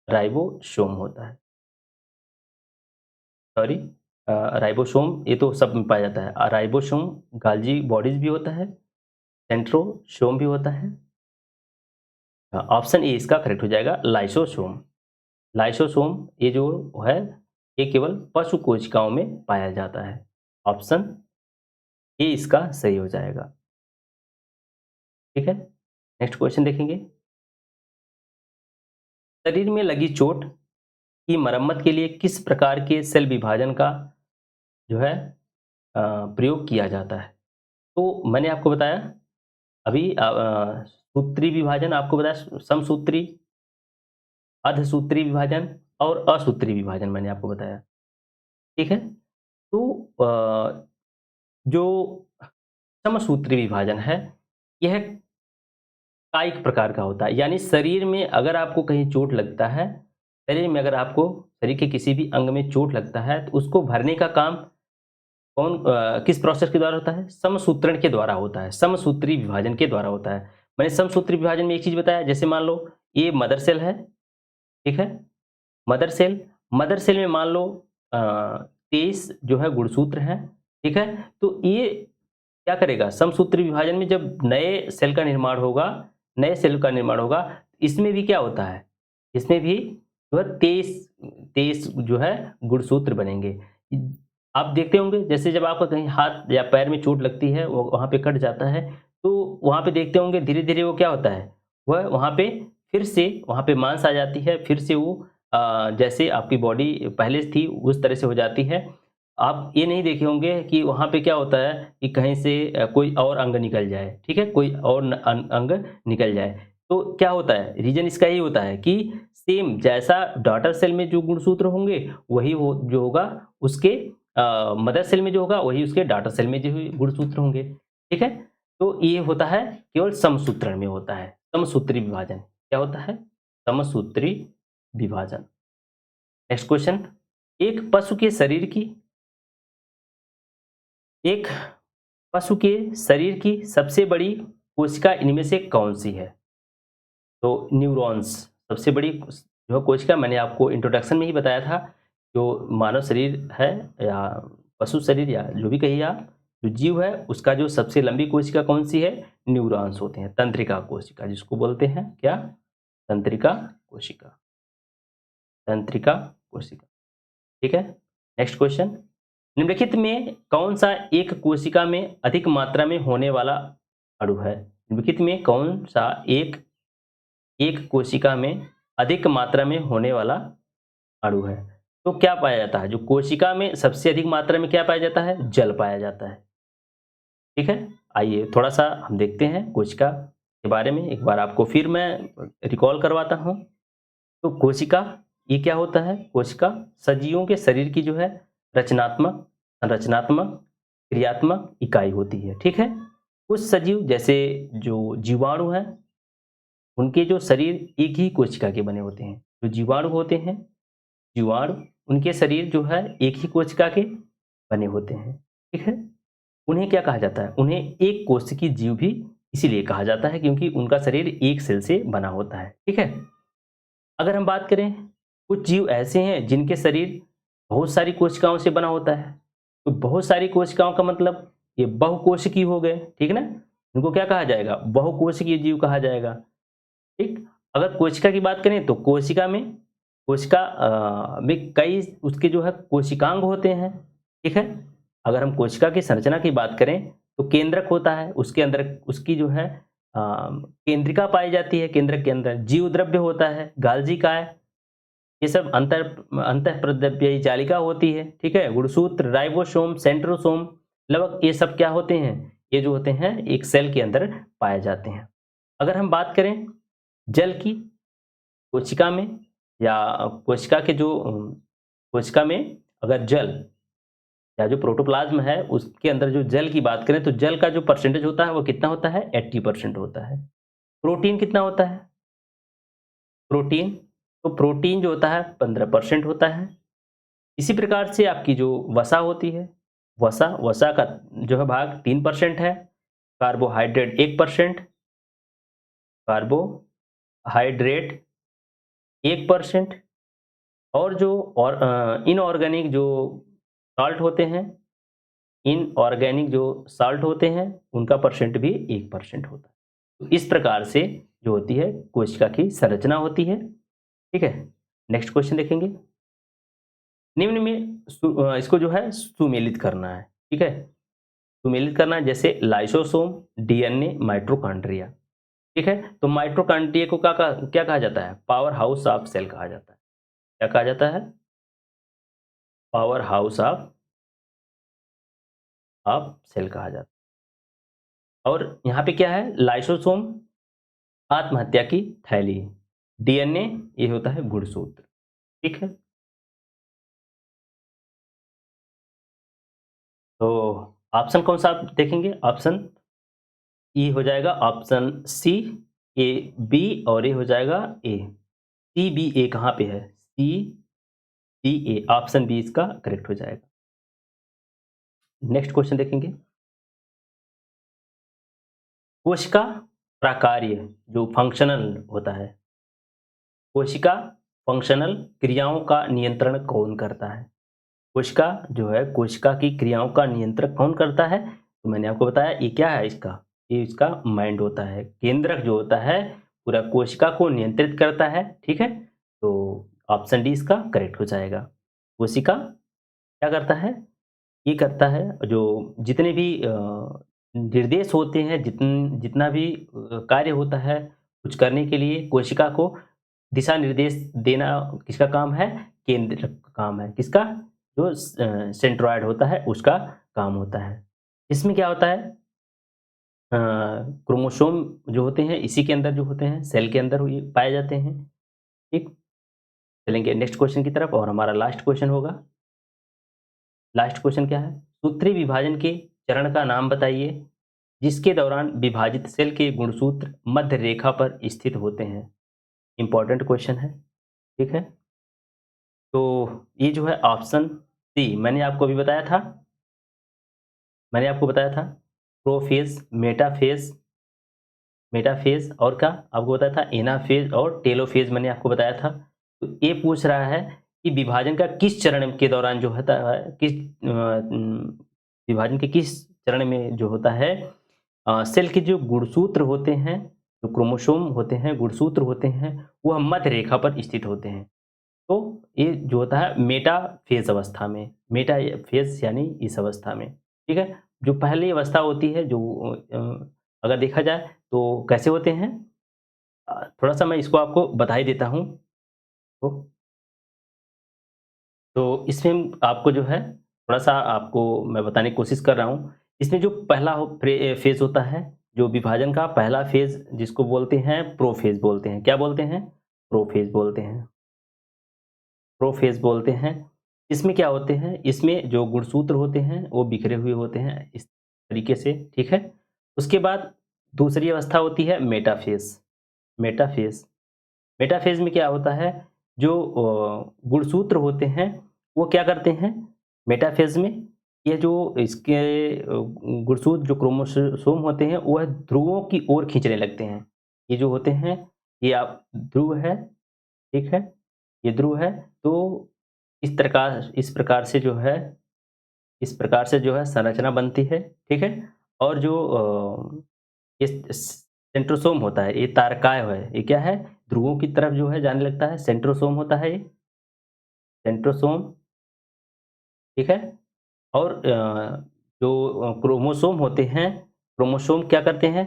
राइबोसोम होता है। सॉरी, राइबोसोम ये तो सब में पाया जाता है। राइबोसोम गाल्जी बॉडीज भी होता है, सेंट्रोसोम भी होता है। ऑप्शन ए इसका करेक्ट हो जाएगा, लाइसोसोम। लाइसोसोम ये जो है ये केवल पशु कोशिकाओं में पाया जाता है। ऑप्शन ए इसका सही हो जाएगा। ठीक है, नेक्स्ट क्वेश्चन देखेंगे। शरीर में लगी चोट की मरम्मत के लिए किस प्रकार के सेल विभाजन का जो है प्रयोग किया जाता है? तो मैंने आपको बताया अभी सूत्री विभाजन आपको बताया, समसूत्री, अर्धसूत्री विभाजन और असूत्री विभाजन मैंने आपको बताया। ठीक है, तो जो समसूत्री विभाजन है यह कायिक प्रकार का होता है, यानी शरीर में अगर आपको कहीं चोट लगता है, शरीर में अगर आपको शरीर के किसी भी अंग में चोट लगता है तो उसको भरने का काम किस प्रोसेस के द्वारा होता है? समसूत्रण के द्वारा होता है, समसूत्री विभाजन के द्वारा होता है। मैंने समसूत्री विभाजन में एक चीज बताया, जैसे मान लो ये मदर सेल है, ठीक है, मदर सेल में मान लो 23 जो है गुणसूत्र हैं, ठीक है, तो ये क्या करेगा? समसूत्री विभाजन में जब नए सेल का निर्माण होगा, नए सेल का निर्माण होगा, इसमें भी क्या होता है? इसमें भी जो है 23 जो है गुणसूत्र बनेंगे। आप देखते होंगे जैसे जब आपका कहीं हाथ या पैर में चोट लगती है, वो वहाँ पे कट जाता है, तो वहाँ पे देखते होंगे धीरे-धीरे वो क्या होता है? वह वहाँ पे फिर से वहाँ पे मांस आ जाती है, फिर से वो जैसे आपकी बॉडी पहले थी उस तरह से हो जाती है। आप ये नहीं देखे होंगे कि वहाँ पे क्या होता है कि कहीं से कोई और अंग निकल जाए, ठीक है? कोई और अंग निकल जाए। तो क्या होता है? रीज़न इसका यही होता है कि सेम जैसा डॉटर सेल में जो गुणसूत्र होंगे, वही हो जो होगा उसके मदर सेल में जो होगा वही उसके डॉटर सेल में जो गुणसूत्र होंगे, ठीक है? तो ये होता है केवल समसूत्रण में होता है, समसूत्री विभाजन। क्या होता है? समसूत्री विभाजन। नेक्स्ट क्वेश्चन, एक पशु के शरीर की एक पशु के शरीर की सबसे बड़ी कोशिका इनमें से कौन-सी है? तो न्यूरॉन्स सबसे बड़ी जो कोशिका मैंने आपको इंट्रोडक्शन में ही बताया था, जो मानव शरीर है या पशु शरीर या जो भी कहिए आप, जो जीव है उसका जो सबसे लंबी कोशिका कौन-सी है? न्यूरॉन्स होते हैं, तंत्रिका कोशिका जिसको बोलते हैं क्या? तंत्रिका कोशिका, तंत्रिका कोशिका। ठीक है? नेक्स्ट क्वेश्चन, निम्नलिखित में कौन-सा एक कोशिका में अधिक मात्रा में होने वाला अणु है? निम्नलिखित में कौन-सा एक एक कोशिका में अधिक मात्रा में होने वाला अणु है? तो क्या पाया जाता है? जो कोशिका में सबसे अधिक मात्रा में क्या पाया जाता है? जल पाया जाता है। ठीक है? आइए थोड़ा-सा हम देखते हैं कोशिका के बारे में, एक बार आपको फिर मैं रिकॉल करवाता हूँ। तो कोशिका ये क्या होता है? कोशिका सजीवों के शरीर की जो है रचनात्मक, संरचनात्मक, क्रियात्मक इकाई होती है, ठीक है? कुछ सजीव जैसे जो जीवाणु हैं, उनके जो शरीर एक ही कोशिका के बने होते हैं। जो जीवाणु होते हैं, जीवाणु, उनके शरीर जो है एक ही कोशिका के बने होते हैं, ठीक है। उन्हें क्या कहा जाता है? उन्हें एक कोशिकीय जीव भी इसीलिए कहा जाता है क्योंकि उनका शरीर एक सेल से बना होता है, ठीक है। अगर हम बात करें, कुछ जीव ऐसे हैं जिनके शरीर बहुत सारी कोशिकाओं से बना होता है। तो बहुत सारी कोशिकाओं का मतलब ये बहुकोशिकीय हो गए, ठीक है ना। इनको क्या कहा जाएगा? बहुकोशिकीय जीव कहा जाएगा, ठीक। अगर कोशिका की बात करें तो कोशिका में कई उसके जो है कोशिकांग होते हैं, ठीक है। अगर हम कोशिका की संरचना की बात करें तो केंद्रक होता है, उसके अंदर उसकी जो है केंद्रिका पाई जाती है, केंद्रक के अंदर जीव द्रव्य होता है, गाल्जी काय, ये सब अंतःप्रद्रव्यीय जालिका होती है, ठीक है। गुणसूत्र, राइबोसोम, सेंट्रोसोम, लवक, ये सब क्या होते हैं? ये जो होते हैं एक सेल के अंदर पाए जाते हैं। अगर हम बात करें जल की, कोशिका में या कोशिका के जो कोशिका में अगर जल या जो प्रोटोप्लाज्म है उसके अंदर जो जल की बात करें तो जल का जो परसेंटेज होता है वो कितना होता है? 80% होता है। प्रोटीन कितना होता है? प्रोटीन, तो प्रोटीन जो होता है 15% होता है। इसी प्रकार से आपकी जो वसा होती है, वसा का जो है भाग 3% है। कार्बोहाइड्रेट 1%, कार्बोहाइड्रेट 1%, और जो इनऑर्गेनिक जो साल्ट होते हैं, इनऑर्गेनिक जो साल्ट होते हैं उनका परसेंट भी 1% होता है। तो इस प्रकार से जो होती है कोशिका की संरचना होती है, ठीक है। नेक्स्ट क्वेश्चन देखेंगे। निम्न में इसको जो है सुमेलित करना है, ठीक है। सुमेलित करना है जैसे लाइसोसोम, डीएनए, माइटोकॉन्ड्रिया, ठीक है। तो माइटोकॉन्ड्रिया को क्या कहा जाता है? पावर हाउस ऑफ सेल कहा जाता है। क्या कहा जाता है? पावर हाउस ऑफ सेल कहा जाता है। और यहाँ पे क्या है? लाइसोसोम आत्महत्या की थैली, डीएनए ये होता है गुणसूत्र, ठीक है। तो ऑप्शन कौन सा आप देखेंगे? ऑप्शन ई हो जाएगा, ऑप्शन सी, ए बी, और ए हो जाएगा ए। सी बी ए कहाँ पे है? सी बी ए, ऑप्शन बी इसका करेक्ट हो जाएगा। नेक्स्ट क्वेश्चन देखेंगे। कोशिका प्राकार्य जो फंक्शनल होता है, कोशिका फंक्शनल क्रियाओं का नियंत्रण कौन करता है? कोशिका जो है, कोशिका की क्रियाओं का नियंत्रण कौन करता है? तो मैंने आपको बताया ये क्या है इसका, ये इसका माइंड होता है। केंद्रक जो होता है पूरा कोशिका को नियंत्रित करता है, ठीक है। तो ऑप्शन डी इसका करेक्ट हो जाएगा। कोशिका क्या करता है? ये करता है जो जितने भी निर्देश होते हैं, जितना भी कार्य होता है कुछ करने के लिए कोशिका को दिशा निर्देश देना किसका काम है? केंद्रक का काम है। किसका? जो सेंट्रॉयड होता है उसका काम होता है। इसमें क्या होता है? क्रोमोसोम जो होते हैं इसी के अंदर जो होते हैं सेल के अंदर ये पाए जाते हैं, ठीक। चलेंगे नेक्स्ट क्वेश्चन की तरफ और हमारा लास्ट क्वेश्चन होगा। लास्ट क्वेश्चन क्या है? सूत्रीय विभाजन के चरण का नाम बताइए जिसके दौरान विभाजित सेल के गुणसूत्र मध्य रेखा पर स्थित होते हैं। इंपॉर्टेंट क्वेश्चन है, ठीक है। तो ये जो है ऑप्शन सी, मैंने आपको बताया था प्रोफेज, मेटाफेज, मेटाफेज और क्या आपको बताया था? एनाफेज और टेलोफेज मैंने आपको बताया था। तो ये पूछ रहा है कि विभाजन का किस चरण के दौरान जो होता है, विभाजन के किस चरण में जो होता है सेल के जो गुणसूत्र होते हैं, जो क्रोमोसोम होते हैं, गुणसूत्र होते हैं, वह मध्य रेखा पर स्थित होते हैं। तो ये जो होता है मेटाफेज अवस्था में, मेटाफेज यानी इस अवस्था में, ठीक है। जो पहली अवस्था होती है जो अगर देखा जाए तो कैसे होते हैं, थोड़ा-सा मैं इसको आपको बता ही देता हूँ। तो इसमें आपको जो है थोड़ा-सा आपको मैं बताने की कोशिश कर रहा हूँ। इसमें जो पहला फ़ेज़ होता है, जो विभाजन का पहला फ़ेज़ जिसको बोलते हैं प्रोफ़ेज़ बोलते हैं। क्या बोलते हैं? प्रोफ़ेज़ बोलते हैं। प्रोफ़ेज़ बोलते हैं। इसमें क्या होते हैं? इसमें जो गुणसूत्र होते हैं वो बिखरे हुए होते हैं इस तरीके से, ठीक है? उसके बाद दूसरी अवस्था होती है मेटाफ़ेज़। मेटाफ़ेज़, मेटाफ़ेज़ में क्या होता है? जो गुणसूत्र होते हैं वो क्या करते हैं मेटाफेज में, ये जो इसके गुणसूत्र जो क्रोमोसोम होते हैं वह ध्रुवों की ओर खींचने लगते हैं। ये जो होते हैं ये आप ध्रुव है, ठीक है? ये ध्रुव है, तो इस प्रकार से जो है संरचना बनती है, ठीक है? और जो ये सेंट्रोसोम होता है, ये तारकाय है, ये क्या है? ध्रुवों की तरफ जो है जाने लगता है, सेंट्रोसोम होता है ये, सेंट्रोसोम, ठीक है? और जो क्रोमोसोम होते हैं, क्रोमोसोम क्या करते हैं?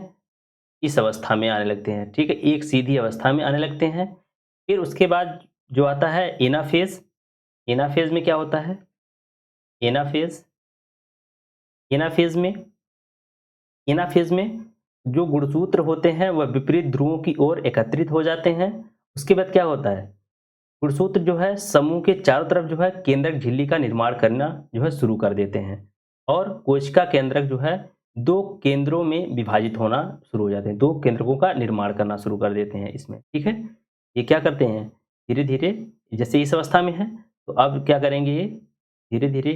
इस अवस्था में आने लगते हैं, ठीक है? एक सीधी अवस्था में आने लगते हैं। फिर उसके बाद जो आता है एनाफेज़, एनाफेज़ में क्या होता है? एनाफेज़, एनाफेज़ में एनाफेज़ में जो गुणसूत्र होते हैं वह विपरीत ध्रुवों की ओर एकत्रित हो जाते हैं। उसके बाद क्या होता है? गुणसूत्र जो है समूह के चारों तरफ जो है केंद्रक झिल्ली का निर्माण करना जो है शुरू कर देते हैं और कोशिका केंद्रक जो है 2 केंद्रों में विभाजित होना शुरू हो जाते हैं। 2 केंद्रकों का निर्माण करना शुरू कर देते हैं इसमें, ठीक है? ये क्या करते हैं? धीरे-धीरे जैसे इस अवस्था में है, तो अब क्या करेंगे ये? धीरे-धीरे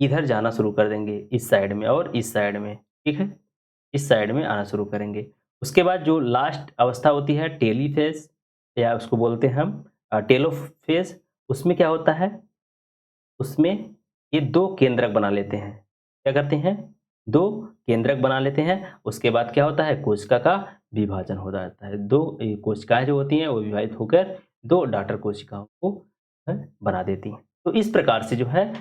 इधर जाना शुरू कर देंगे, इस साइड में और इस साइड में, ठीक है? इस साइड में आना शुरू करेंगे। उसके बाद जो लास्ट अवस्था होती है टेलीफ़ेज़ या उसको बोलते हैं हम टेलोफ़ेज़, उसमें क्या होता है? उसमें ये 2 केंद्रक बना लेते हैं। क्या करते हैं? 2 केंद्रक बना लेते हैं, उसके बाद क्या होता है? कोशिका का विभाजन हो जाता है। 2 कोशिकाएँ जो होती हैं वो विभाजित होकर 2 डॉटर कोशिकाओं को बना देती हैं। तो इस प्रकार से जो है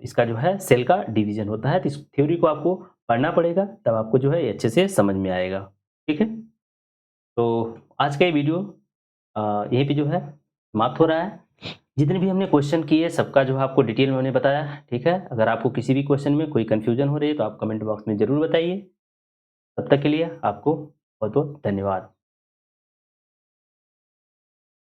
इसका जो है सेल का डिवीज़न होता है, तो इस थ्योरी को आपको पढ़ना पड़ेगा, तब आपको जो है ये अच्छे से समझ में आएगा। ठीक है? तो आज का ये वीडियो यहीं पे जो है समाप्त हो रहा है। जितने भी हमने क्वेश्चन किए सबका जो है आपको डिटेल में मैंने बताया, ठीक है? अगर आपको किसी भी क्वेश्चन में कोई कन्फ्यूजन हो रही है तो आप कमेंट बॉक्स में ज़रूर बताइए। तब तक के लिए आपको बहुत-बहुत धन्यवाद।